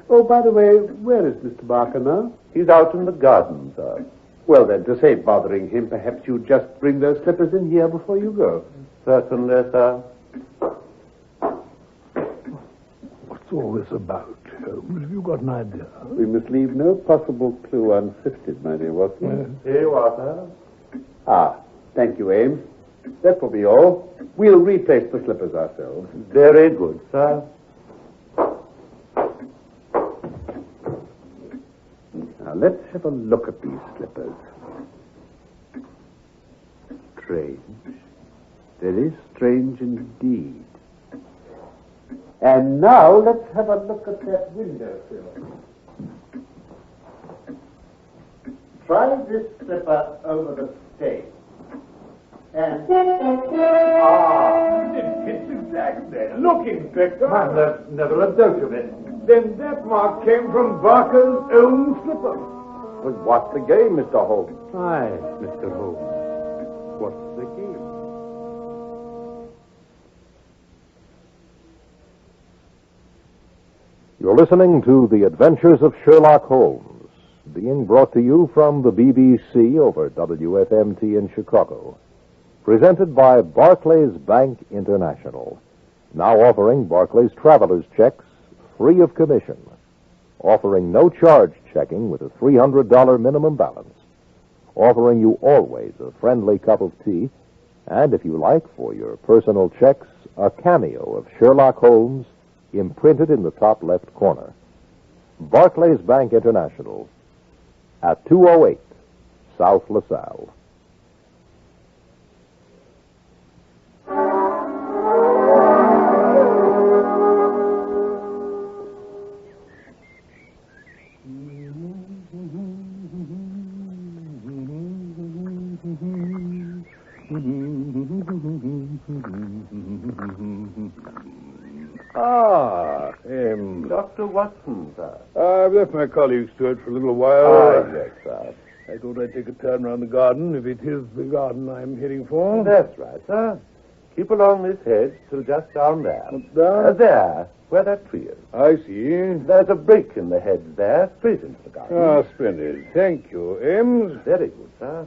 Oh, by the way, where is Mr. Barker now? He's out in the garden, sir. Well, then, to save bothering him, perhaps you just bring those slippers in here before you go. Certainly, sir. What's all this about, Holmes? Have you got an idea? We must leave no possible clue unsifted, my dear Watson. Here you are, sir. Ah, thank you, Ames. That will be all. We'll replace the slippers ourselves. Very good, sir. Now, let's have a look at these slippers. Strange. Very strange indeed. And now let's have a look at that windowsill. Try this slipper over the stain. And... It's exactly. Look, Inspector. There's never a doubt of it. Then that mark came from Barker's own slipper. But what's the game, Mr. Holmes? Aye, Mr. Holmes. What's the game? You're listening to The Adventures of Sherlock Holmes, being brought to you from the BBC over WFMT in Chicago. Presented by Barclays Bank International, now offering Barclays traveler's checks free of commission, offering no charge checking with a $300 minimum balance, offering you always a friendly cup of tea, and if you like, for your personal checks, a cameo of Sherlock Holmes imprinted in the top left corner. Barclays Bank International at 208 South LaSalle. Dr. Watson, sir. I've left my colleagues to it for a little while. Yes, sir. I thought I'd take a turn around the garden, if it is the garden I'm heading for. That's right, sir. Keep along this hedge till just down there. Down? There, where that tree is. I see. There's a break in the hedge there, straight into the garden. Ah, splendid. Thank you, Ames. Very good, sir.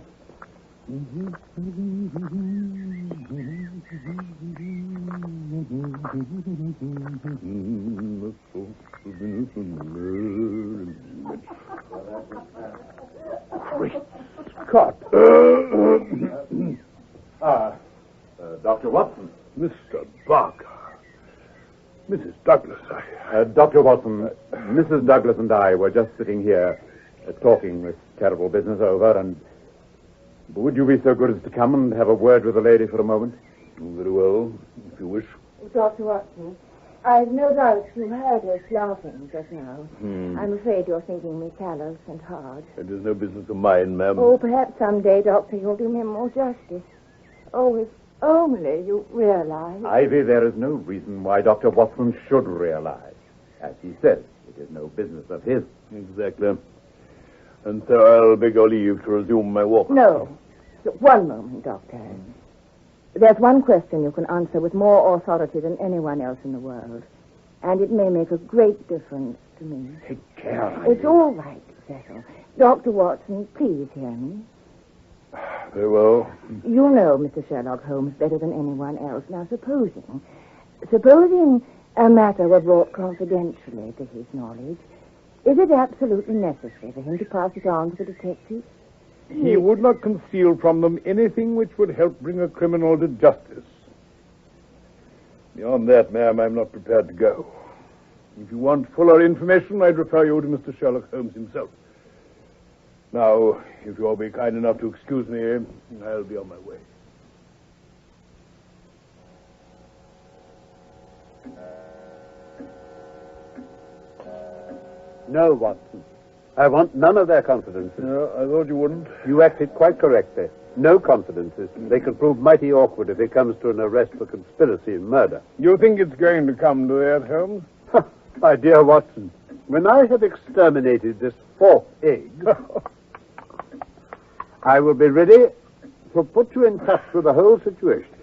Great Scott. Dr. Watson. Mr. Barker. Mrs. Douglas, Dr. Watson, Mrs. Douglas and I were just sitting here talking this terrible business over, and would you be so good as to come and have a word with the lady for a moment? Very well, if you wish. Dr. Watson, I've no doubt you heard us laughing just now. I'm afraid you're thinking me callous and hard. It is no business of mine, ma'am. Oh, perhaps someday, Doctor, you'll do me more justice. Oh, if only you realize. Ivy, there is no reason why Dr. Watson should realize. As he said, it is no business of his. Exactly. And so I'll beg your leave to resume my walk. No. One moment, Doctor. There's one question you can answer with more authority than anyone else in the world. And it may make a great difference to me. Take care, Ivy. It's all right, Cecil. Dr. Watson, please hear me. Very well. You know Mr. Sherlock Holmes better than anyone else. Now, supposing a matter were brought confidentially to his knowledge, is it absolutely necessary for him to pass it on to the detectives? He would not conceal from them anything which would help bring a criminal to justice. Beyond that, ma'am, I'm not prepared to go. If you want fuller information, I'd refer you to Mr. Sherlock Holmes himself. Now, if you'll be kind enough to excuse me, I'll be on my way. No, Watson. I want none of their confidences. No, I thought you wouldn't. You acted quite correctly. No confidences. They could prove mighty awkward if it comes to an arrest for conspiracy and murder. You think it's going to come to that, Holmes? My dear Watson, when I have exterminated this fourth egg, I will be ready to put you in touch with the whole situation.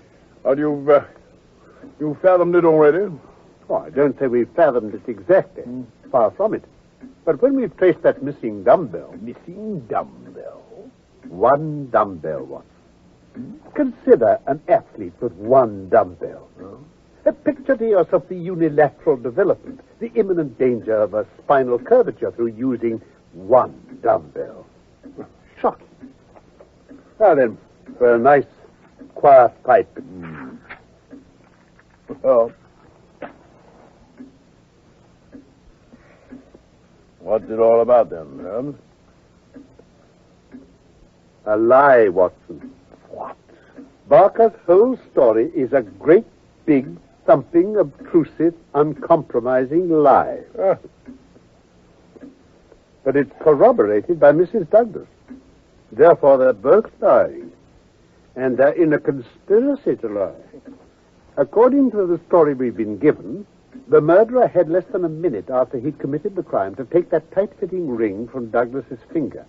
But you've fathomed it already? Oh, I don't say we've fathomed it exactly. Far from it. But when we've traced that missing dumbbell... Missing dumbbell? One dumbbell, Watson. Consider an athlete with one dumbbell. Picture to yourself the unilateral development, the imminent danger of a spinal curvature through using one dumbbell. Shocking. Now then, for a nice, quiet pipe. Well, what's it all about then, Holmes? A lie, Watson. What? Barker's whole story is a great big thumping, obtrusive, uncompromising lie. But it's corroborated by Mrs. Douglas. Therefore, they're both lying. And they're in a conspiracy to lie. According to the story we've been given, the murderer had less than a minute after he'd committed the crime to take that tight-fitting ring from Douglas's finger.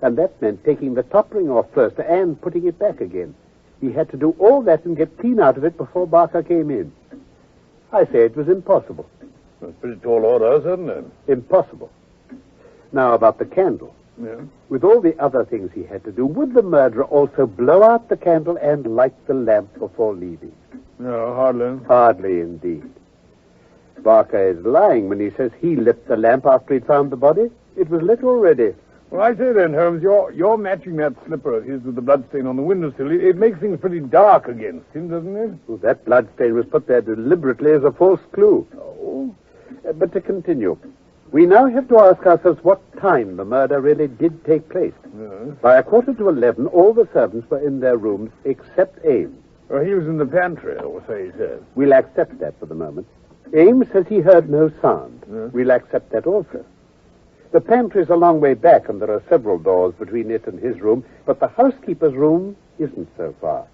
And that meant taking the top ring off first and putting it back again. He had to do all that and get clean out of it before Barker came in. I say it was impossible. That's pretty tall order, isn't it? Impossible. Now, about the candle. Yeah. With all the other things he had to do, would the murderer also blow out the candle and light the lamp before leaving? No, hardly. Hardly, indeed. Barker is lying when he says he lit the lamp after he'd found the body. It was lit already. Well, I say then, Holmes, you're matching that slipper of his with the bloodstain on the windowsill. It makes things pretty dark against him, doesn't it? Well, that bloodstain was put there deliberately as a false clue. Oh. But to continue, we now have to ask ourselves what time the murder really did take place. Yes. By 11:15, all the servants were in their rooms except Ames. Well, he was in the pantry, or so he says. We'll accept that for the moment. Ames says he heard no sound. Yes. We'll accept that also. The pantry's a long way back, and there are several doors between it and his room, but the housekeeper's room isn't so far.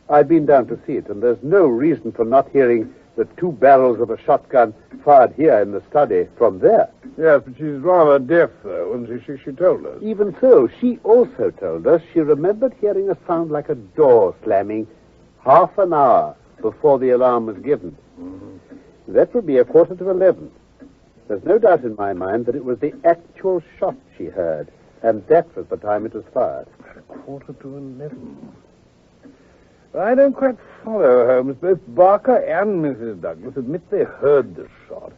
I've been down to see it, and there's no reason for not hearing the 2 barrels of a shotgun fired here in the study from there. Yes, but she's rather deaf, though, and she told us. Even so, she also told us she remembered hearing a sound like a door slamming half an hour before the alarm was given. Mm-hmm. That would be 11:15. There's no doubt in my mind that it was the actual shot she heard, and that was the time it was fired. 11:15. I don't quite follow, Holmes. Both Barker and Mrs. Douglas admit they heard the shot.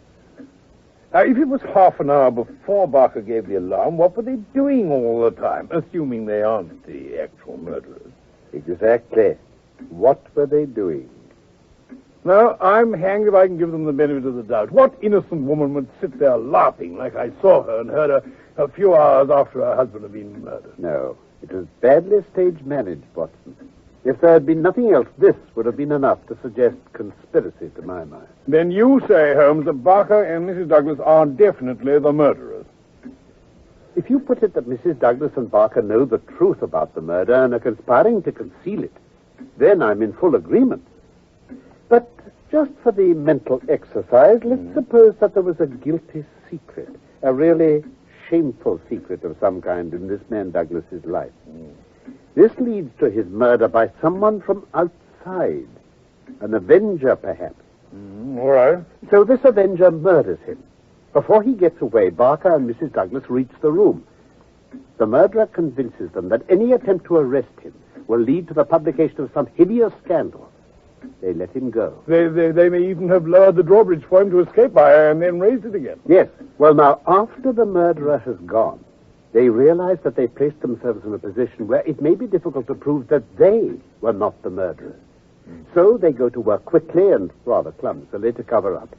Now, if it was half an hour before Barker gave the alarm, what were they doing all the time, assuming they aren't the actual murderers? Exactly. What were they doing? Now, I'm hanged if I can give them the benefit of the doubt. What innocent woman would sit there laughing like I saw her and heard her a few hours after her husband had been murdered? No, it was badly stage managed, Watson. If there had been nothing else, this would have been enough to suggest conspiracy to my mind. Then you say, Holmes, that Barker and Mrs. Douglas are definitely the murderers. If you put it that Mrs. Douglas and Barker know the truth about the murder and are conspiring to conceal it, then I'm in full agreement. But just for the mental exercise, let's suppose that there was a guilty secret, a really shameful secret of some kind in this man Douglas's life. This leads to his murder by someone from outside, an avenger, perhaps. All right. So this avenger murders him. Before he gets away, Barker and Mrs. Douglas reach the room. The murderer convinces them that any attempt to arrest him will lead to the publication of some hideous scandal. They let him go. They may even have lowered the drawbridge for him to escape by and then raised it again. Yes. Well, now, after the murderer has gone, they realize that they placed themselves in a position where it may be difficult to prove that they were not the murderers. So they go to work quickly and rather clumsily to cover up.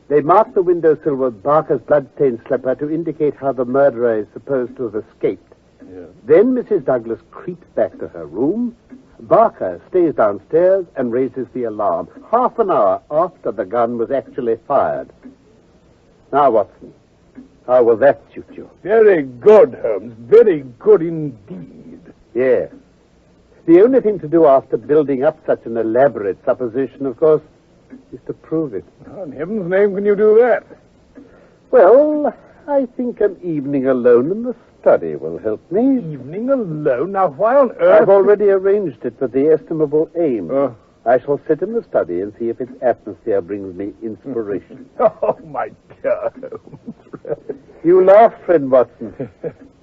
They mark the windowsill with Barker's blood-stained slipper to indicate how the murderer is supposed to have escaped. Yeah. Then Mrs. Douglas creeps back to her room. Barker stays downstairs and raises the alarm half an hour after the gun was actually fired. Now, Watson, how will that suit you? Very good, Holmes. Very good indeed. Yes. The only thing to do after building up such an elaborate supposition, of course, is to prove it. How in heaven's name can you do that? Well, I think an evening alone in the study will help me. Evening alone? Now, why on earth... I've already arranged it with the estimable Ames. I shall sit in the study and see if its atmosphere brings me inspiration. Oh, my dear Holmes. You laugh, friend Watson.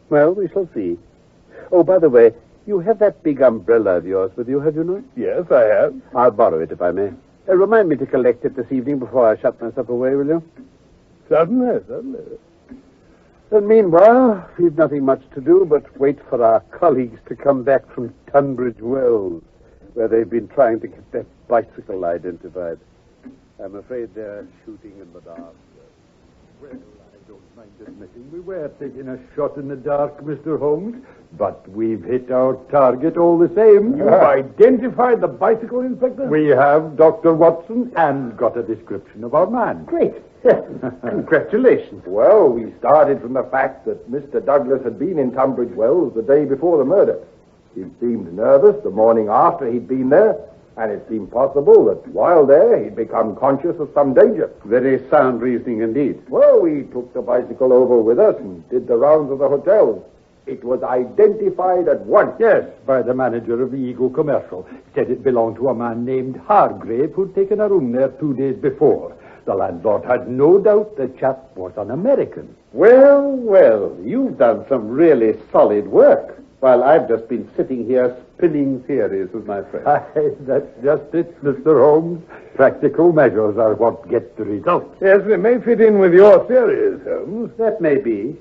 Well, we shall see. Oh, by the way, you have that big umbrella of yours with you, have you not? Yes, I have. I'll borrow it, if I may. Remind me to collect it this evening before I shut myself away, will you? Certainly, certainly. And meanwhile, we've nothing much to do but wait for our colleagues to come back from Tunbridge Wells, where they've been trying to get that bicycle identified. I'm afraid they're shooting in the dark. Well, don't mind admitting we were taking a shot in the dark, Mr. Holmes, but we've hit our target all the same. You've identified the bicycle, Inspector? We have, Dr. Watson, and got a description of our man. Great. Congratulations. Well, we started from the fact that Mr. Douglas had been in Tunbridge Wells the day before the murder. He seemed nervous the morning after he'd been there, and it seemed possible that while there he'd become conscious of some danger. Very sound reasoning indeed. Well, we took the bicycle over with us and did the rounds of the hotels. It was identified at once. Yes, by the manager of the Eagle Commercial. Said it belonged to a man named Hargrave who'd taken a room there 2 days before. The landlord had no doubt the chap was an American. Well, you've done some really solid work, while I've just been sitting here spinning theories with my friend. That's just it, Mr. Holmes. Practical measures are what get the result. Yes, they may fit in with your theories, Holmes. That may be.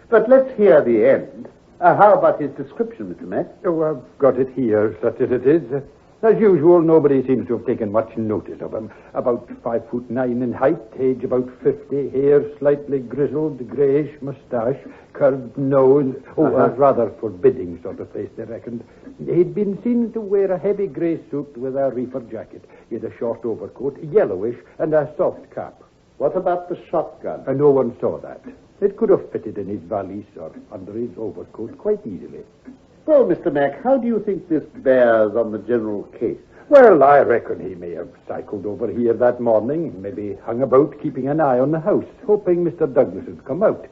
But let's hear the end. How about his description, Mr. Mack? Oh, I've got it here, such as it is. As usual, nobody seems to have taken much notice of him. About 5'9" in height, age about 50, hair slightly grizzled, greyish moustache, curved nose. A rather forbidding sort of face, they reckoned. He'd been seen to wear a heavy grey suit with a reefer jacket. He had a short overcoat, yellowish, and a soft cap. What about the shotgun? No one saw that. It could have fitted in his valise or under his overcoat quite easily. Well, Mr. Mack, how do you think this bears on the general case? Well, I reckon he may have cycled over here that morning, maybe hung about keeping an eye on the house, hoping Mr. Douglas would come out.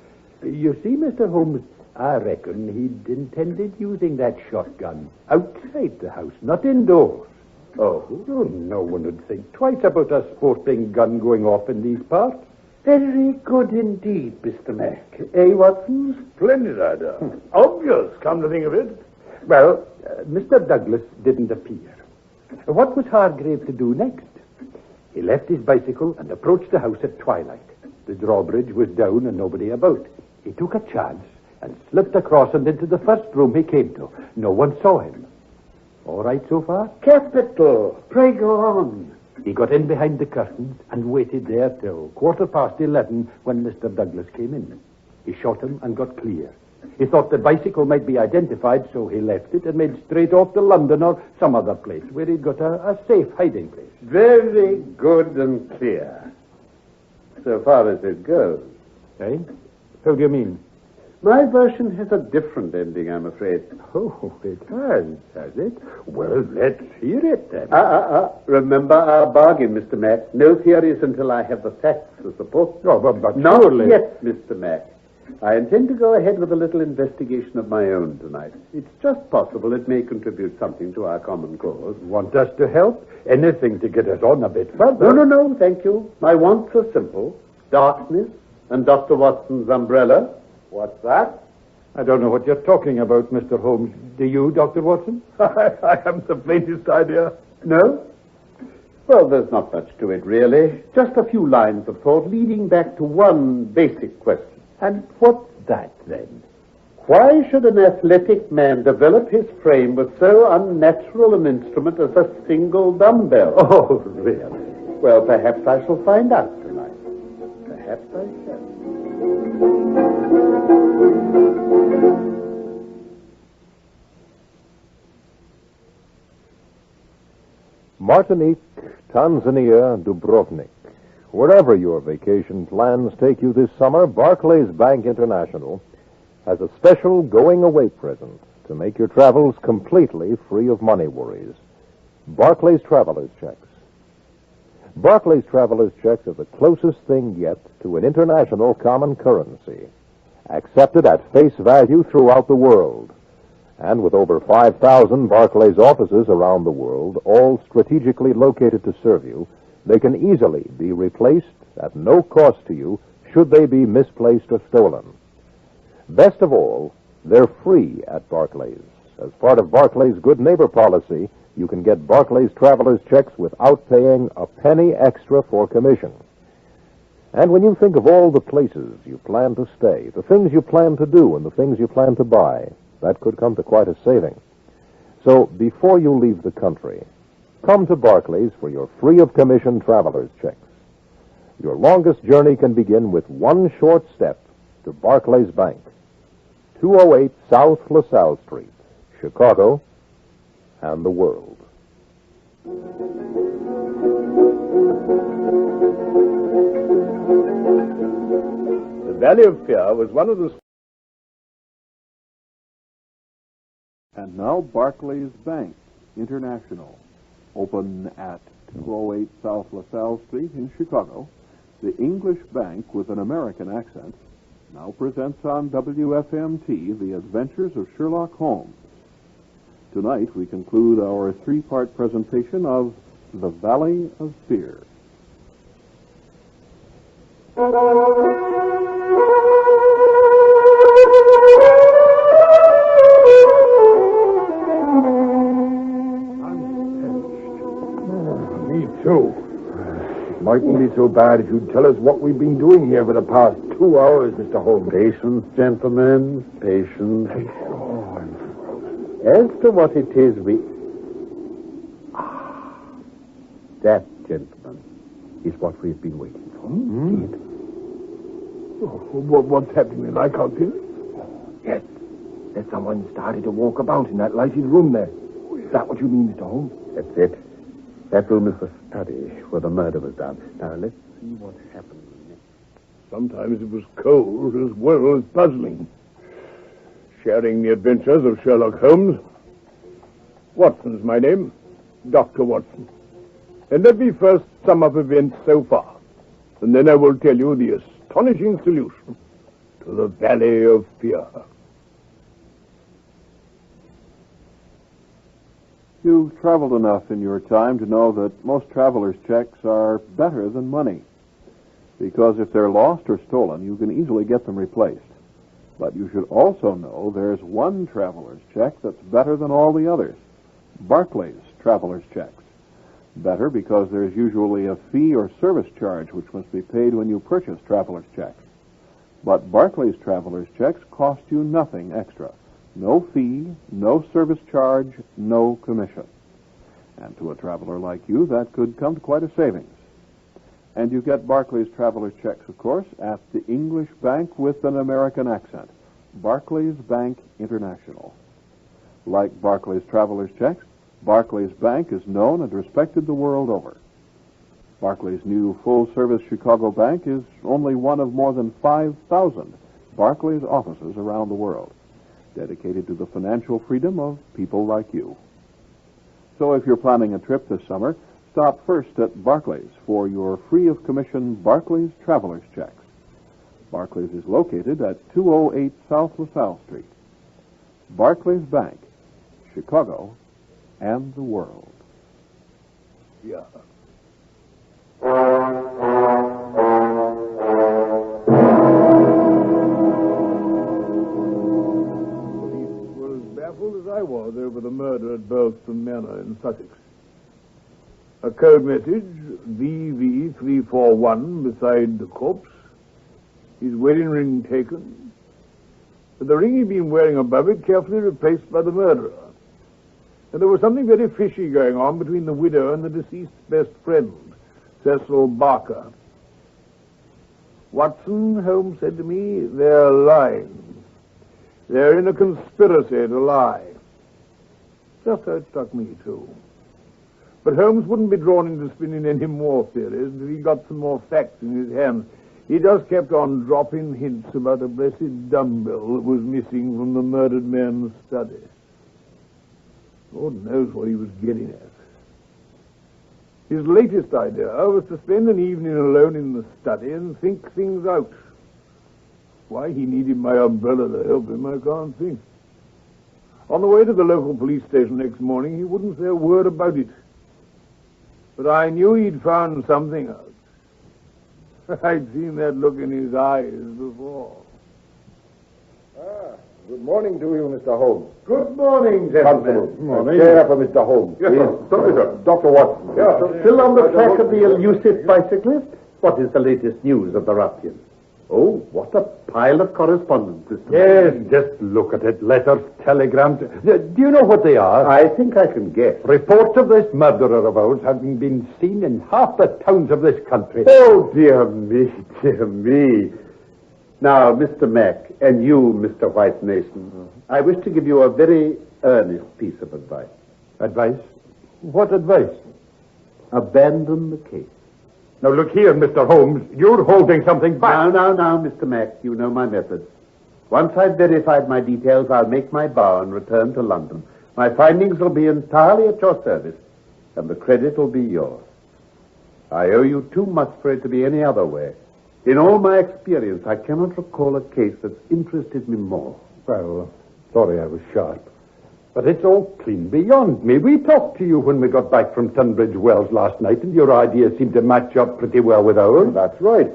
You see, Mr. Holmes, I reckon he'd intended using that shotgun outside the house, not indoors. Oh, no one would think twice about a sporting gun going off in these parts. very good indeed, Mr. Mack. Watson? Splendid idea. Obvious, come to think of it. Well, Mr. Douglas didn't appear. What was Hargrave to do next? He left his bicycle and approached the house at twilight. The drawbridge was down and nobody about. He took a chance and slipped across and into the first room he came to. No one saw him. All right so far? Capital. Pray go on. He got in behind the curtains and waited there till 11:15 when Mr. Douglas came in. He shot him and got clear. He thought the bicycle might be identified, so he left it and made straight off to London or some other place where he'd got a safe hiding place. Very good and clear. So far as it goes. Eh? How do you mean? My version has a different ending, I'm afraid. Oh, it has it? Well, let's hear it then. Remember our bargain, Mr. Mack. No theories until I have the facts to support. Oh, but not surely... yet, Mr. Mack. I intend to go ahead with a little investigation of my own tonight. It's just possible it may contribute something to our common cause. Want us to help? Anything to get us on a bit further. No, thank you. My wants are simple. Darkness and Dr. Watson's umbrella. What's that? I don't know what you're talking about, Mr. Holmes. Do you, Dr. Watson? I haven't the faintest idea. No? Well, there's not much to it, really. Just a few lines of thought leading back to one basic question. And what's that, then? Why should an athletic man develop his frame with so unnatural an instrument as a single dumbbell? Oh, really? Well, perhaps I shall find out tonight. Perhaps I shall. Martinique, Tanzania, Dubrovnik. Wherever your vacation plans take you this summer, Barclays Bank International has a special going-away present to make your travels completely free of money worries. Barclays Traveler's Checks. Barclays Traveler's Checks are the closest thing yet to an international common currency, accepted at face value throughout the world. And with over 5,000 Barclays offices around the world, all strategically located to serve you, they can easily be replaced at no cost to you should they be misplaced or stolen. Best of all, they're free at Barclays. As part of Barclays' Good Neighbor policy, you can get Barclays Traveler's Checks without paying a penny extra for commission. And when you think of all the places you plan to stay, the things you plan to do, and the things you plan to buy, that could come to quite a saving. So before you leave the country, come to Barclays for your free of commission traveler's checks. Your longest journey can begin with one short step to Barclays Bank, 208 South LaSalle Street, Chicago, and the world. The Valley of Fear was one of the... And now Barclays Bank International, open at 208 South LaSalle Street in Chicago. The English bank with an American accent now presents on WFMT The Adventures of Sherlock Holmes. Tonight we conclude our three-part presentation of The Valley of Fear. Me too. It mightn't be so bad if you'd tell us what we've been doing here for the past 2 hours, Mr. Holmes. Patience, gentlemen, patience. As to what it is that, gentlemen, is what we've been waiting for. Indeed. What's happening then? I can't see it. Yes. There's someone started to walk about in that lighted room there. Is that what you mean, Mr. Holmes? That's it. That room is the study where the murder was done. Now, let's see what happened next. Sometimes it was cold as well as puzzling. Sharing the adventures of Sherlock Holmes. Watson's my name, Dr. Watson. And let me first sum up events so far, and then I will tell you the astonishing solution to the Valley of Fear. You've traveled enough in your time to know that most travelers' checks are better than money, because if they're lost or stolen, you can easily get them replaced. But you should also know there's one traveler's check that's better than all the others. Barclays traveler's checks. Better because there's usually a fee or service charge which must be paid when you purchase traveler's checks. But Barclays traveler's checks cost you nothing extra. No fee, no service charge, no commission. And to a traveler like you, that could come to quite a savings. And you get Barclays traveler's checks, of course, at the English bank with an American accent, Barclays Bank International. Like Barclays traveler's checks, Barclays Bank is known and respected the world over. Barclays' new full-service Chicago bank is only one of more than 5,000 Barclays offices around the world, dedicated to the financial freedom of people like you. So if you're planning a trip this summer, stop first at Barclays for your free-of-commission Barclays traveler's checks. Barclays is located at 208 South LaSalle Street. Barclays Bank, Chicago, and the world. Yeah. As I was over the murder at Burleston Manor in Sussex. A code message, VV341, beside the corpse. His wedding ring taken. But the ring he'd been wearing above it carefully replaced by the murderer. And there was something very fishy going on between the widow and the deceased's best friend, Cecil Barker. Watson, Holmes said to me, they're lying. They're in a conspiracy to lie. Just so it struck me, too. But Holmes wouldn't be drawn into spinning any more theories until he got some more facts in his hands. He just kept on dropping hints about a blessed dumbbell that was missing from the murdered man's study. Lord knows what he was getting at. His latest idea was to spend an evening alone in the study and think things out. Why he needed my umbrella to help him, I can't think. On the way to the local police station next morning, he wouldn't say a word about it. But I knew he'd found something out. I'd seen that look in his eyes before. Good morning to you, Mr. Holmes. Good morning, gentlemen. Good morning. Chair for Mr. Holmes. Yes, sir. Dr. Watson. Still on the track of the elusive bicyclist? What is the latest news of the ruffian? Oh, what a pile of correspondence, Mr. Yes, just look at it. Letters, telegrams. Do you know what they are? I think I can guess. Reports of this murderer of ours having been seen in half the towns of this country. Oh, dear me, dear me. Now, Mr. Mack, and you, Mr. White Mason, I wish to give you a very earnest piece of advice. Advice? What advice? Abandon the case. Now, look here, Mr. Holmes. You're holding something back. Now, Mr. Mack, you know my method. Once I've verified my details, I'll make my bow and return to London. My findings will be entirely at your service, and the credit will be yours. I owe you too much for it to be any other way. In all my experience, I cannot recall a case that's interested me more. Well, sorry I was sharp. But it's all clean beyond me. We talked to you when we got back from Tunbridge Wells last night, and your ideas seemed to match up pretty well with ours. That's right.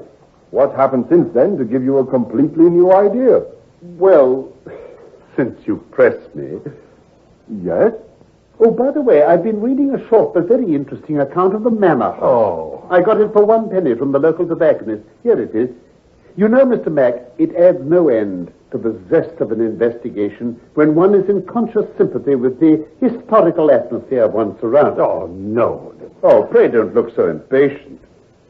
What happened since then to give you a completely new idea? Well, since you press me... Yes? Oh, by the way, I've been reading a short but very interesting account of the Manor House. Oh. I got it for 1 penny from the local tobacconist. Here it is. You know, Mr. Mack, it adds no end to the zest of an investigation when one is in conscious sympathy with the historical atmosphere of one's surroundings. Oh, no. Oh, pray don't look so impatient.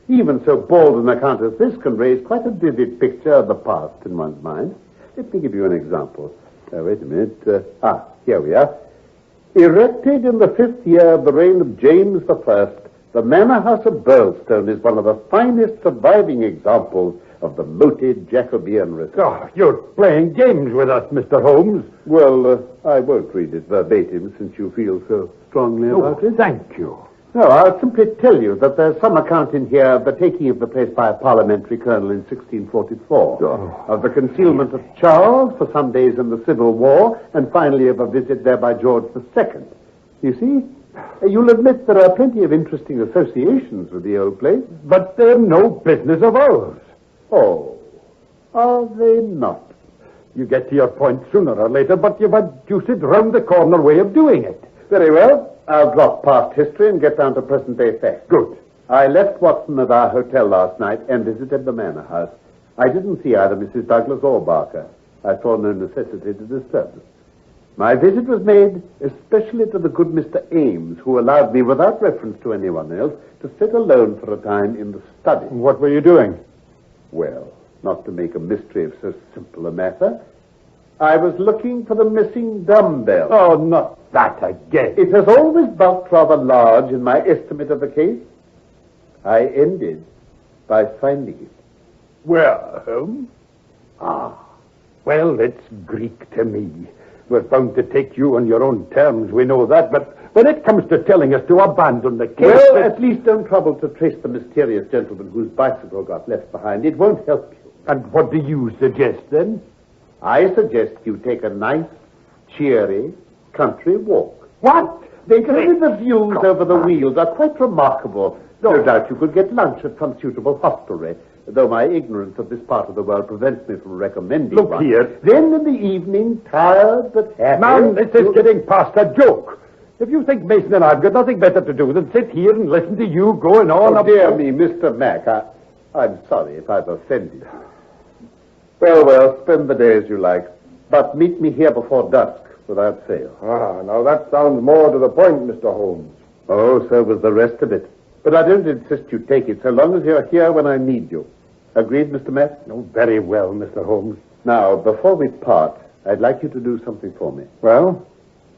Even so bald an account as this can raise quite a vivid picture of the past in one's mind. Let me give you an example. Wait a minute. Here we are. Erected in the 5th year of the reign of James I, the Manor House of Burlstone is one of the finest surviving examples of the moated Jacobean resort. Oh, you're playing games with us, Mr. Holmes. Well, I won't read it verbatim since you feel so strongly about it. Thank you. No, I'll simply tell you that there's some account in here of the taking of the place by a parliamentary colonel in 1644, of the concealment of Charles for some days in the Civil War, and finally of a visit there by George II. You see, you'll admit there are plenty of interesting associations with the old place. But they're no business of ours. Oh, are they not? You get to your point sooner or later, but you've a deuced round-the-corner way of doing it. Very well. I'll drop past history and get down to present-day facts. Good. I left Watson at our hotel last night and visited the Manor House. I didn't see either Mrs. Douglas or Barker. I saw no necessity to disturb them. My visit was made especially to the good Mr. Ames, who allowed me, without reference to anyone else, to sit alone for a time in the study. What were you doing? Well, not to make a mystery of so simple a matter, I was looking for the missing dumbbell. Oh, not that again. It has always bulked rather large in my estimate of the case. I ended by finding it. Where, Holmes? Well, it's Greek to me. We're bound to take you on your own terms, we know that, but when it comes to telling us to abandon the case... Well, at least don't trouble to trace the mysterious gentleman whose bicycle got left behind. It won't help you. And what do you suggest, then? I suggest you take a nice, cheery, country walk. What? The views over the wheels are quite remarkable. No doubt you could get lunch at some suitable hostelry, though my ignorance of this part of the world prevents me from recommending Look one. here. Then in the evening, tired but happy... Man, this is getting past a joke. If you think Mason and I've got nothing better to do than sit here and listen to you going on... Oh, dear me, Mr. Mack, I'm sorry if I've offended you. Well, spend the day as you like, but meet me here before dusk without fail. Now that sounds more to the point, Mr. Holmes. Oh, so was the rest of it. But I don't insist you take it so long as you're here when I need you. Agreed, Mr. Mack? Oh, very well, Mr. Holmes. Now, before we part, I'd like you to do something for me. Well?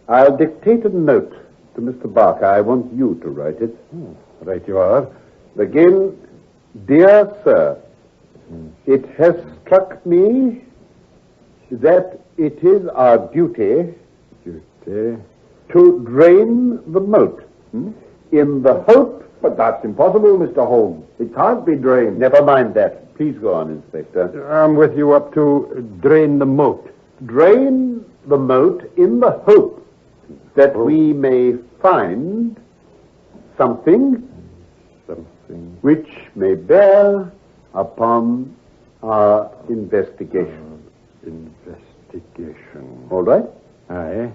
I'll dictate a note to Mr. Barker. I want you to write it. Right you are. Begin, Dear Sir, it has struck me that it is our duty to drain the moat in the hope... But that's impossible, Mr. Holmes. It can't be drained. Never mind that. Please go on, Inspector. I'm with you up to drain the moat. Drain the moat in the hope that we may find something which may bear upon our investigation. Investigation. All right? Aye.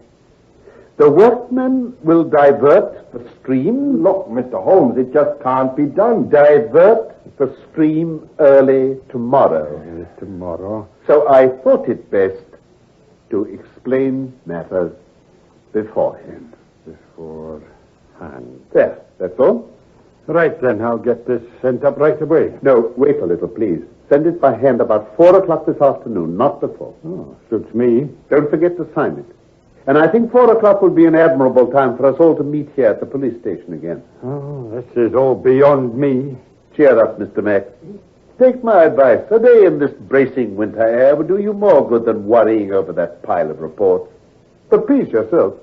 The workmen will divert the stream. Look, Mr. Holmes, it just can't be done. Divert for stream early tomorrow. Tomorrow? So I thought it best to explain matters beforehand. Beforehand. There, that's all. Right then, I'll get this sent up right away. No, wait a little, please. Send it by hand about 4 o'clock this afternoon, not before. Oh, suits me. Don't forget to sign it. And I think 4 o'clock will be an admirable time for us all to meet here at the police station again. Oh, this is all beyond me. Cheer up, Mr. Mack. Take my advice. A day in this bracing winter air would do you more good than worrying over that pile of reports. But please yourself.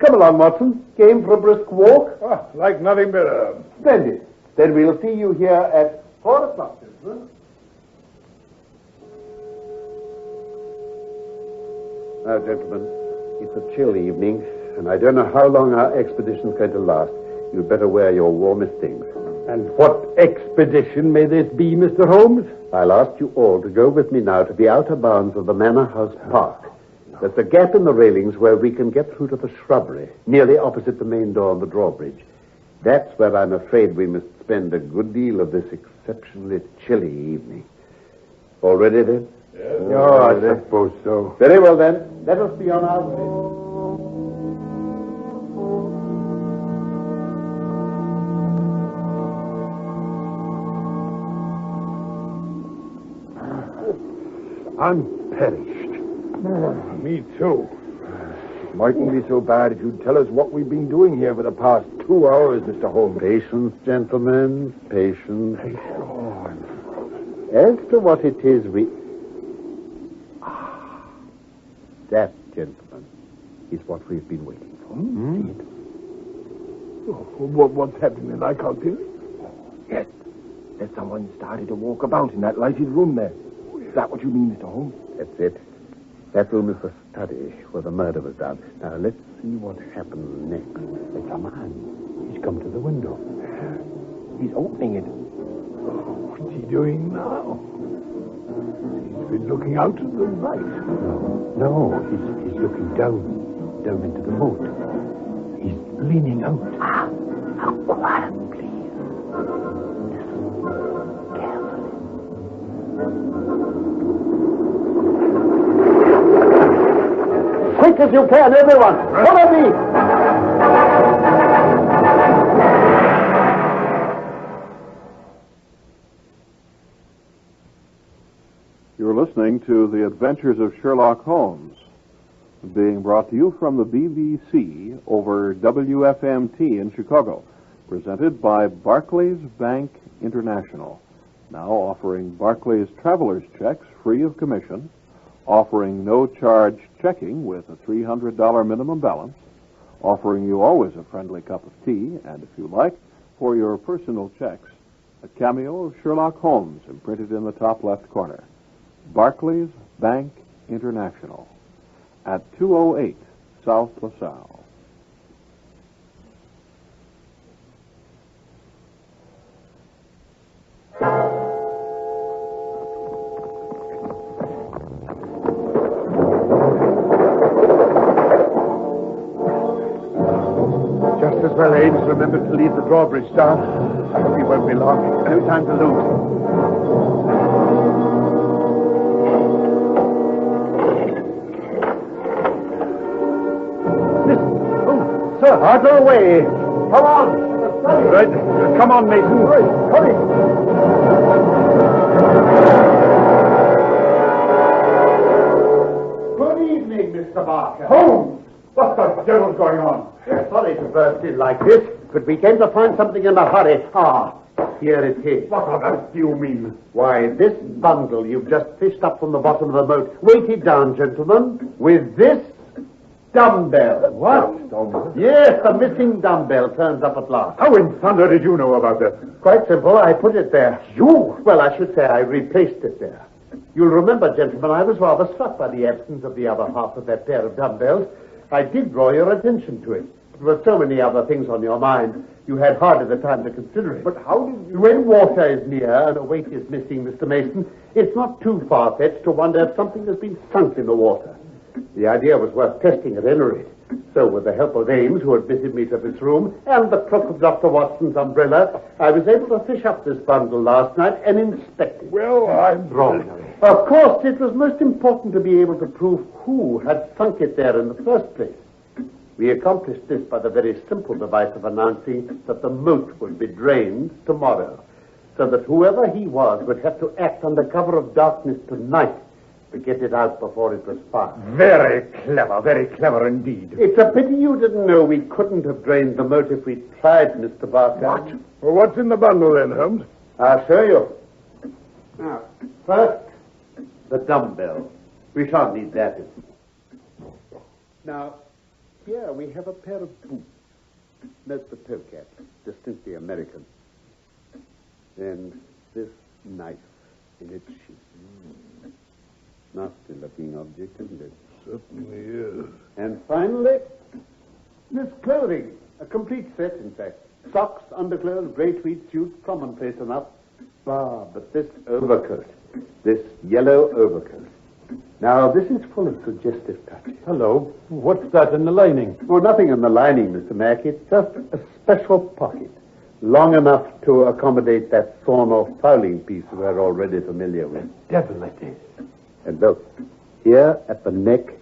Come along, Watson. Game for a brisk walk? Like nothing better. Splendid. Then we'll see you here at 4 o'clock, gentlemen. Now, gentlemen, it's a chill evening, and I don't know how long our expedition's going to last. You'd better wear your warmest things. And what expedition may this be, Mr. Holmes? I'll ask you all to go with me now to the outer bounds of the Manor House Park. There's a gap in the railings where we can get through to the shrubbery, nearly opposite the main door on the drawbridge. That's where I'm afraid we must spend a good deal of this exceptionally chilly evening. All ready, then? Yes. Oh, I suppose so. Very well, then. Let us be on our way. I'm perished. Me too. Mightn't be so bad if you'd tell us what we've been doing here for the past 2 hours, Mr. Holmes. Patience, gentlemen. Patience. As to what it is that, gentlemen, is what we've been waiting for. See it? What's happening? I can't tell. Yes. There's someone started to walk about in that lighted room there. Is that what you mean, Mr. Holmes? That's it. That room is the study where the murder was done. Now, let's see what happens next. It's a man. He's come to the window. He's opening it. What's he doing now? He's been looking out at the light. No, he's looking down into the moat. He's leaning out. Now, quiet, please. Listen carefully. Quick as you can, everyone. Follow me. You're listening to The Adventures of Sherlock Holmes, being brought to you from the BBC over WFMT in Chicago, presented by Barclays Bank International, now offering Barclays traveler's checks free of commission, offering no-charge checking with a $300 minimum balance, offering you always a friendly cup of tea, and if you like, for your personal checks, a cameo of Sherlock Holmes imprinted in the top left corner. Barclays Bank International at 208 South LaSalle. Just as well Ames remembered to leave the drawbridge down. I hope he won't be long. No time to lose. Sir, out of the way. Come on. Right. Come on, Mason. Hurry. Good evening, Mr. Barker. Holmes! What the devil's going on? Sorry to burst in like this, but we came to find something in a hurry. Here it is. What on earth do you mean? Why, this bundle you've just fished up from the bottom of the moat. Weight it down, gentlemen, with this dumbbell. What? Yes, the missing dumbbell turns up at last. How in thunder did you know about this? Quite simple. I put it there. You? Well, I should say I replaced it there. You'll remember, gentlemen, I was rather struck by the absence of the other half of that pair of dumbbells. I did draw your attention to it. There were so many other things on your mind, you had hardly the time to consider it. But how did you... When water is near and a weight is missing, Mr. Mason, it's not too far-fetched to wonder if something has been sunk in the water. The idea was worth testing at any rate. So, with the help of Ames, who admitted me to this room, and the crook of Dr. Watson's umbrella, I was able to fish up this bundle last night and inspect it. Well, I'm wrong. Of course, it was most important to be able to prove who had sunk it there in the first place. We accomplished this by the very simple device of announcing that the moat would be drained tomorrow, so that whoever he was would have to act under cover of darkness tonight to get it out before it was found. Very clever indeed. It's a pity you didn't know we couldn't have drained the moat if we tried, Mr. Barker. What? Well, what's in the bundle then, Holmes? I'll show you. Now, first, the dumbbell. We shan't need that. Now, here we have a pair of boots. Note the toe cap, distinctly American. And this knife in its sheath. Nasty-looking object, isn't it? Certainly is. And finally, this clothing. A complete set, in fact. Socks, underclothes, grey tweed suit, commonplace enough. But this overcoat, this yellow overcoat. Now, this is full of suggestive touches. Hello. What's that in the lining? Oh, nothing in the lining, Mr. Mack. It's just a special pocket, long enough to accommodate that sawn-off fowling piece we're already familiar with. Devil it is. And look, here at the neck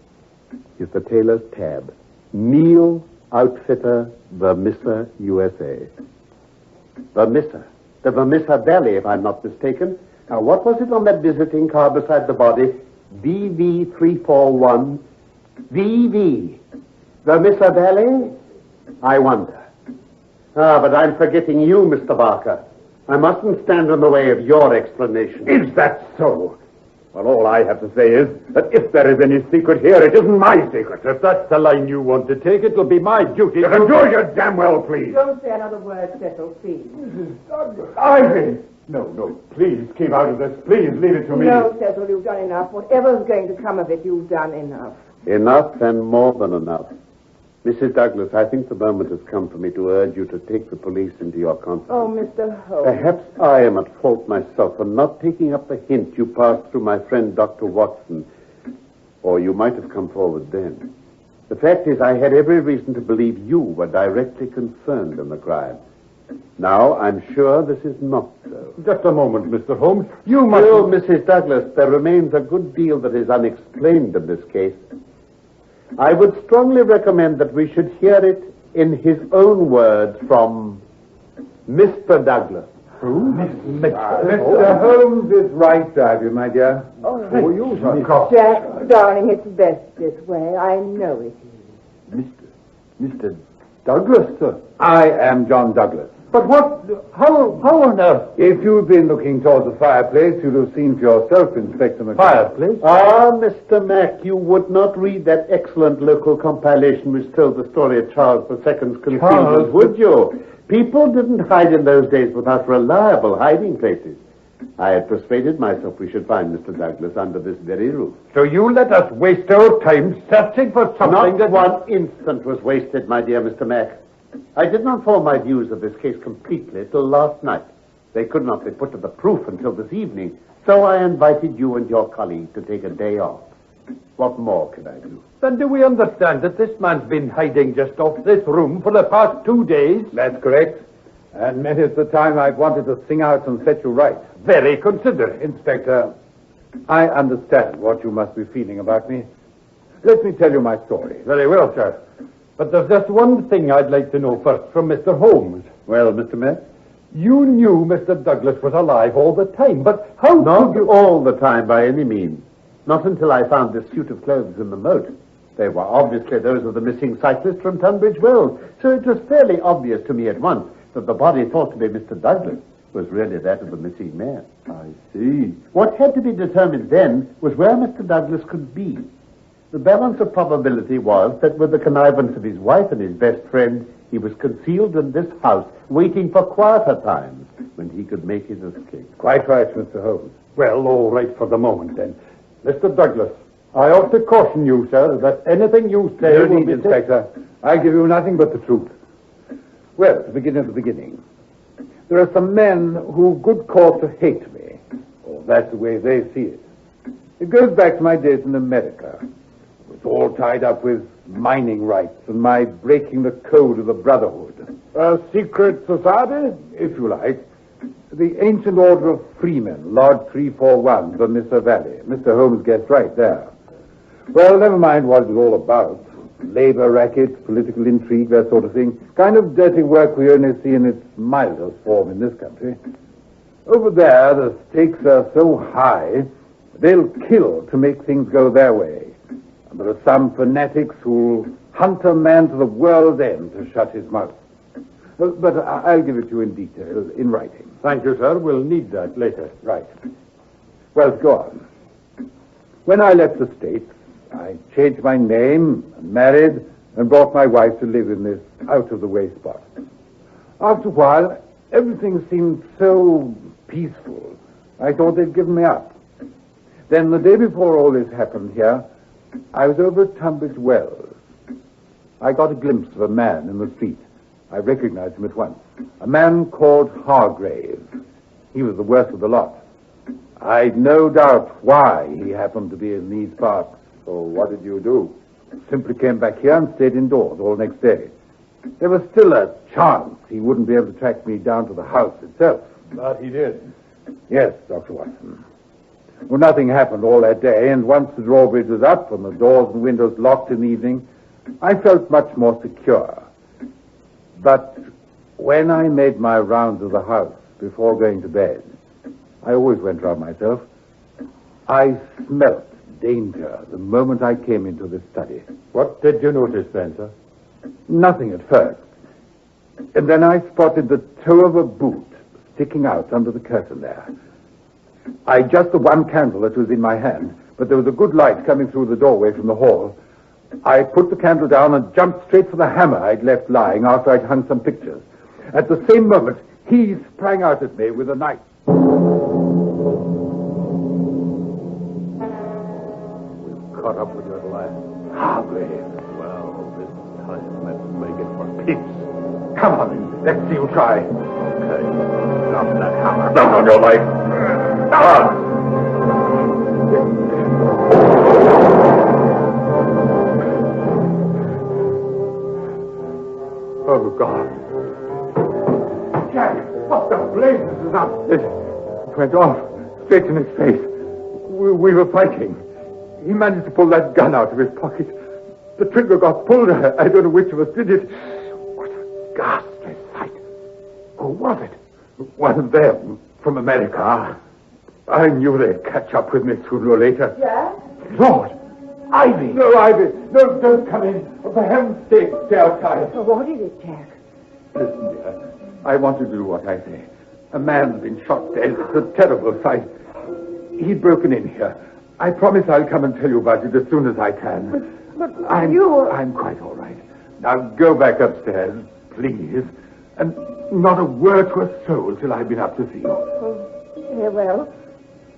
is the tailor's tab. Neil Outfitter, Vermissa, USA. Vermissa. The Vermissa Valley, if I'm not mistaken. Now, what was it on that visiting card beside the body? VV341. VV. Vermissa Valley? I wonder. But I'm forgetting you, Mr. Barker. I mustn't stand in the way of your explanation. Is that so? Well, all I have to say is that if there is any secret here, it isn't my secret. If that's the line you want to take, it'll be my duty. You can do your damn well, please. Don't say another word, Cecil, please. Ivy! No, please keep out of this. Please leave it to me. No, Cecil, you've done enough. Whatever's going to come of it, you've done enough. Enough and more than enough. Mrs. Douglas, I think the moment has come for me to urge you to take the police into your confidence. Oh, Mr. Holmes. Perhaps I am at fault myself for not taking up the hint you passed through my friend Dr. Watson. Or you might have come forward then. The fact is, I had every reason to believe you were directly concerned in the crime. Now, I'm sure this is not so. Just a moment, Mr. Holmes. You must... Still, Mrs. Douglas, there remains a good deal that is unexplained in this case. I would strongly recommend that we should hear it in his own words from Mr. Douglas. Who? Mr. Holmes is right, Ivy, my dear. Oh, you shall Jack, darling, it's best this way. I know it is. Mr. Douglas, sir. I am John Douglas. But what? How on earth? If you'd been looking towards the fireplace, you'd have seen for yourself, Inspector McCall. Fireplace? Mr. Mack, you would not read that excellent local compilation which told the story of Charles II's concealment, would you? People didn't hide in those days without reliable hiding places. I had persuaded myself we should find Mr. Douglas under this very roof. So you let us waste our time searching for something Not one instant was wasted, my dear Mr. Mack. I did not form my views of this case completely till last night. They could not be put to the proof until this evening, so I invited you and your colleague to take a day off. What more could I do? Then do we understand that this man's been hiding just off this room for the past 2 days? That's correct. And many is the time I've wanted to sing out and set you right. Very considerate. Inspector, I understand what you must be feeling about me. Let me tell you my story. Very well, sir. But there's just one thing I'd like to know first from Mr. Holmes. Well, Mr. Mack? You knew Mr. Douglas was alive all the time, but how Not could you... all the time, by any means. Not until I found this suit of clothes in the moat. They were obviously those of the missing cyclist from Tunbridge Wells, so it was fairly obvious to me at once that the body thought to be Mr. Douglas was really that of the missing man. I see. What had to be determined then was where Mr. Douglas could be. The balance of probability was that with the connivance of his wife and his best friend, he was concealed in this house, waiting for quieter times when he could make his escape. Quite right, Mr. Holmes. Well, all right for the moment, then. Mr. Douglas, I ought to caution you, sir, that anything you say No will need, be... Inspector. I give you nothing but the truth. Well, to begin at the beginning, there are some men who've good cause to hate me. Oh, that's the way they see it. It goes back to my days in America. It's all tied up with mining rights and my breaking the code of the Brotherhood. A secret society? If you like. The Ancient Order of Freemen, Lord 341, the Missa Valley. Mr. Holmes guessed right there. Well, never mind what it was all about. Labor racket, political intrigue, that sort of thing. Kind of dirty work we only see in its mildest form in this country. Over there, the stakes are so high, they'll kill to make things go their way. And there are some fanatics who'll hunt a man to the world's end to shut his mouth. But I'll give it to you in detail, in writing. Thank you, sir. We'll need that later. Right. Well, go on. When I left the States, I changed my name, married, and brought my wife to live in this out-of-the-way spot. After a while, everything seemed so peaceful, I thought they'd given me up. Then the day before all this happened here, I was over at Tunbridge Wells. I got a glimpse of a man in the street. I recognized him at once. A man called Hargrave. He was the worst of the lot. I'd no doubt why he happened to be in these parts. So what did you do? Simply came back here and stayed indoors all next day. There was still a chance he wouldn't be able to track me down to the house itself. But he did. Yes, Dr. Watson. Well, nothing happened all that day, and once the drawbridge was up and the doors and windows locked in the evening, I felt much more secure. But when I made my rounds of the house before going to bed, I always went round myself, I smelt danger the moment I came into the study. What did you notice then, sir? Nothing at first. And then I spotted the toe of a boot sticking out under the curtain there. I just the one candle that was in my hand, but there was a good light coming through the doorway from the hall. I put the candle down and jumped straight for the hammer I'd left lying after I'd hung some pictures. At the same moment, he sprang out at me with a knife. We've caught up with you at last. Hargrave. Well, this time let's make it for keeps. Come on, then. Let's see you try. Okay. Drop that hammer. Down on your life. Ah! Oh, God. Jack, what the blazes is up? It went off straight in his face. We were fighting. He managed to pull that gun out of his pocket. The trigger got pulled. I don't know which of us did it. What a ghastly sight. Who was it? One of them from America. I knew they'd catch up with me sooner or later. Jack? Lord! Ivy! No, Ivy! No, don't come in. For heaven's sake, stay outside. Well, what is it, Jack? Listen, dear. I want you to do what I say. A man's been shot dead. It's a terrible sight. He'd broken in here. I promise I'll come and tell you about it as soon as I can. But I'm quite all right. Now go back upstairs, please. And not a word to a soul till I've been up to see you. Oh, very well.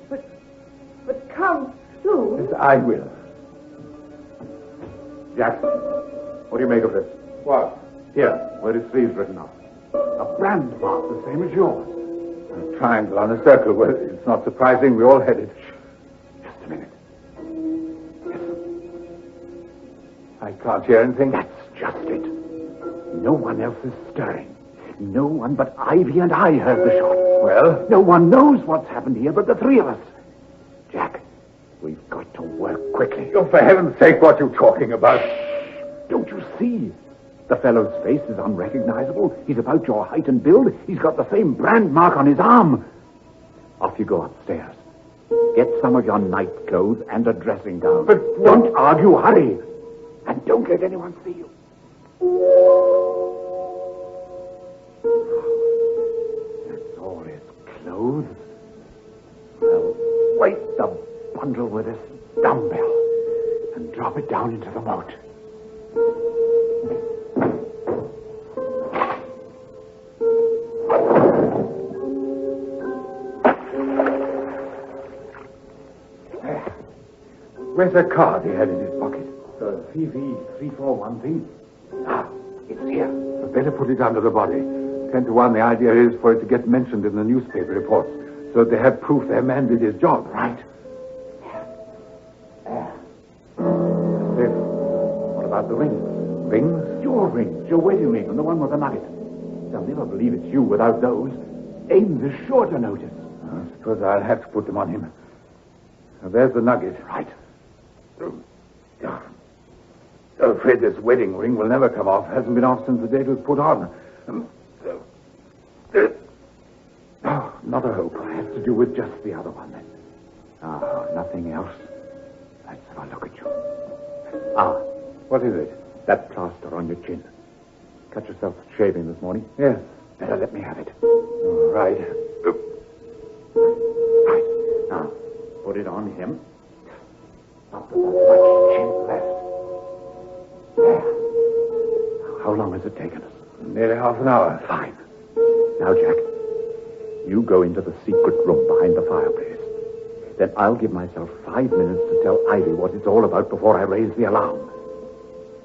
But come soon. Yes, I will. Jack, what do you make of this? What? Here, where his sleeve's written off. A brand mark the same as yours. A triangle on a circle. Well, it's not surprising. We all had it. Just a minute. Listen. I can't hear anything. That's just it. No one else is stirring. No one but Ivy and I heard the shot. Well? No one knows what's happened here but the three of us. Jack, we've got to work quickly. Oh, for heaven's sake, what are you talking about? Don't you see? The fellow's face is unrecognizable. He's about your height and build. He's got the same brand mark on his arm. Off you go upstairs. Get some of your night clothes and a dressing gown. But don't argue. Hurry. And don't let anyone see you. That's all his clothes. Well, weight the bundle with this dumbbell and drop it down into the moat. There. Where's that card he had in his pocket? The CV341 thing? Ah, it's here. We'd better put it under the body. 10 to 1, the idea is for it to get mentioned in the newspaper reports, so they have proof their man did his job. Right. There. rings. Rings? Your rings. Your wedding ring and the one with the nugget. They'll never believe it's you without those. Ames is sure to notice. I suppose I'll have to put them on him. Now, there's the nugget. Right. I'm afraid this wedding ring will never come off. Hasn't been off since the date was put on. Not a hope. I have to do with just the other one then. Nothing else. Let's have a look at you. What is it? That plaster on your chin. Cut yourself shaving this morning? Yes. Better let me have it. All right. Right. Now, put it on him. Not that there's much chin left. There. How long has it taken us? Nearly half an hour. Fine. Now, Jack, you go into the secret room behind the fireplace. Then I'll give myself 5 minutes to tell Ivy what it's all about before I raise the alarm.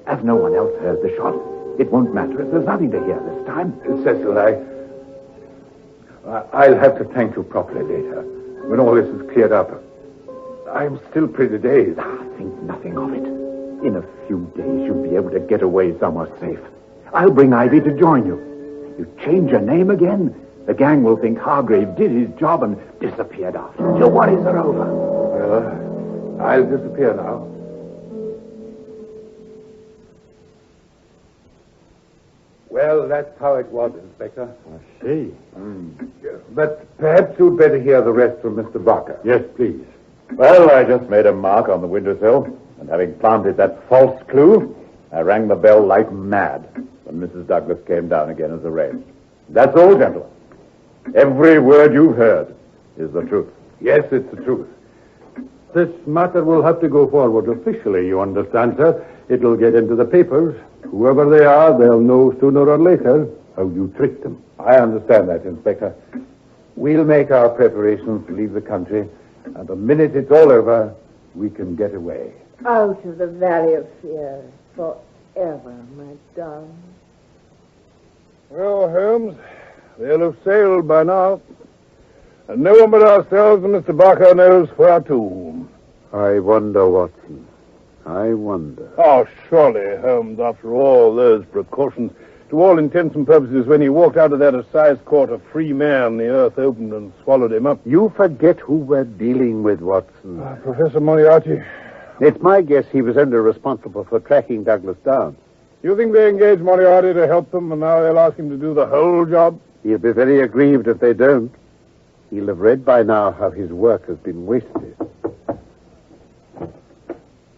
As no one else heard the shot, it won't matter if there's nothing to hear this time. Cecil, I'll have to thank you properly later, when all this is cleared up. I'm still pretty dazed. Think nothing of it. In a few days, you'll be able to get away somewhere safe. I'll bring Ivy to join you. You change your name again, the gang will think Hargrave did his job and disappeared after. Your worries are over. Well, I'll disappear now. Well, that's how it was, Inspector. I see. But perhaps you'd better hear the rest from Mr. Barker. Yes, please. Well, I just made a mark on the windowsill, and having planted that false clue, I rang the bell like mad when Mrs. Douglas came down again as arranged. That's all, gentlemen. Every word you've heard is the truth. Yes, it's the truth. This matter will have to go forward officially, you understand, sir. It'll get into the papers. Whoever they are, they'll know sooner or later how you tricked them. I understand that, Inspector. We'll make our preparations to leave the country, and the minute it's all over, we can get away. Out of the Valley of Fear forever, my darling. Well, Holmes, they'll have sailed by now. And no one but ourselves and Mr. Barker knows where to. I wonder, Watson. I wonder. Oh, surely, Holmes, after all those precautions, to all intents and purposes, when he walked out of that assize court a free man, the earth opened and swallowed him up. You forget who we're dealing with, Watson. Professor Moriarty. It's my guess he was only responsible for tracking Douglas down. You think they engaged Moriarty to help them, and now they'll ask him to do the whole job? He'll be very aggrieved if they don't. He'll have read by now how his work has been wasted.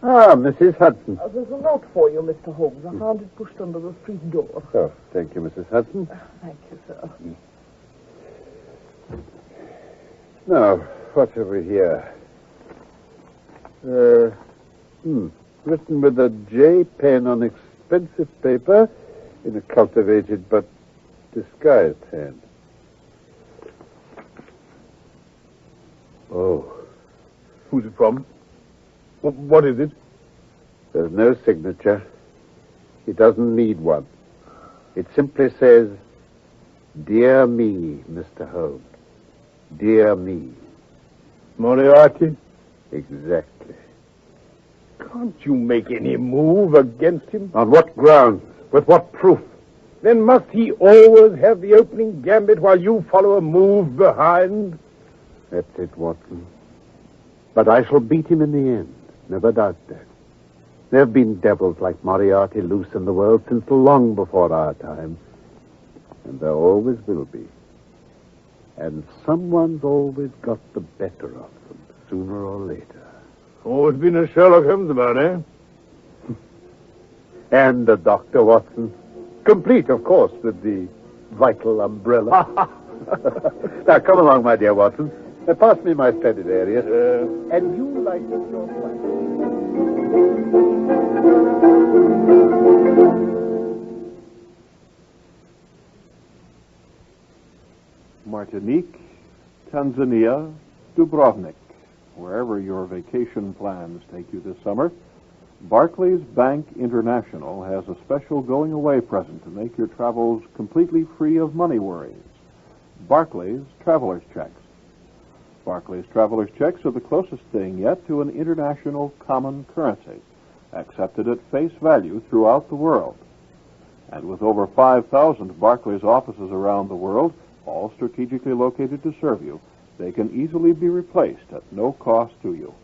Mrs. Hudson. There's a note for you, Mr. Holmes. I found it pushed under the street door. Oh, thank you, Mrs. Hudson. Thank you, sir. Now, what have we here? Written with a J pen on expensive paper in a cultivated but disguised hand. Oh. Who's it from? What is it? There's no signature. He doesn't need one. It simply says, Dear me, Mr. Holmes. Dear me. Moriarty? Exactly. Can't you make any move against him? On what grounds? With what proof? Then must he always have the opening gambit while you follow a move behind? That's it, Watson. But I shall beat him in the end. Never doubt that. There have been devils like Moriarty loose in the world since long before our time. And there always will be. And someone's always got the better of them, sooner or later. Always been a Sherlock Holmes about, eh? And a Dr. Watson. Complete, of course, with the vital umbrella. Now, come along, my dear Watson. Pass me my splendid area. And you light up your flight. Martinique, Tanzania, Dubrovnik. Wherever your vacation plans take you this summer, Barclays Bank International has a special going-away present to make your travels completely free of money worries. Barclays Traveler's Checks. Barclays Traveler's Checks are the closest thing yet to an international common currency, accepted at face value throughout the world. And with over 5,000 Barclays offices around the world, all strategically located to serve you, they can easily be replaced at no cost to you.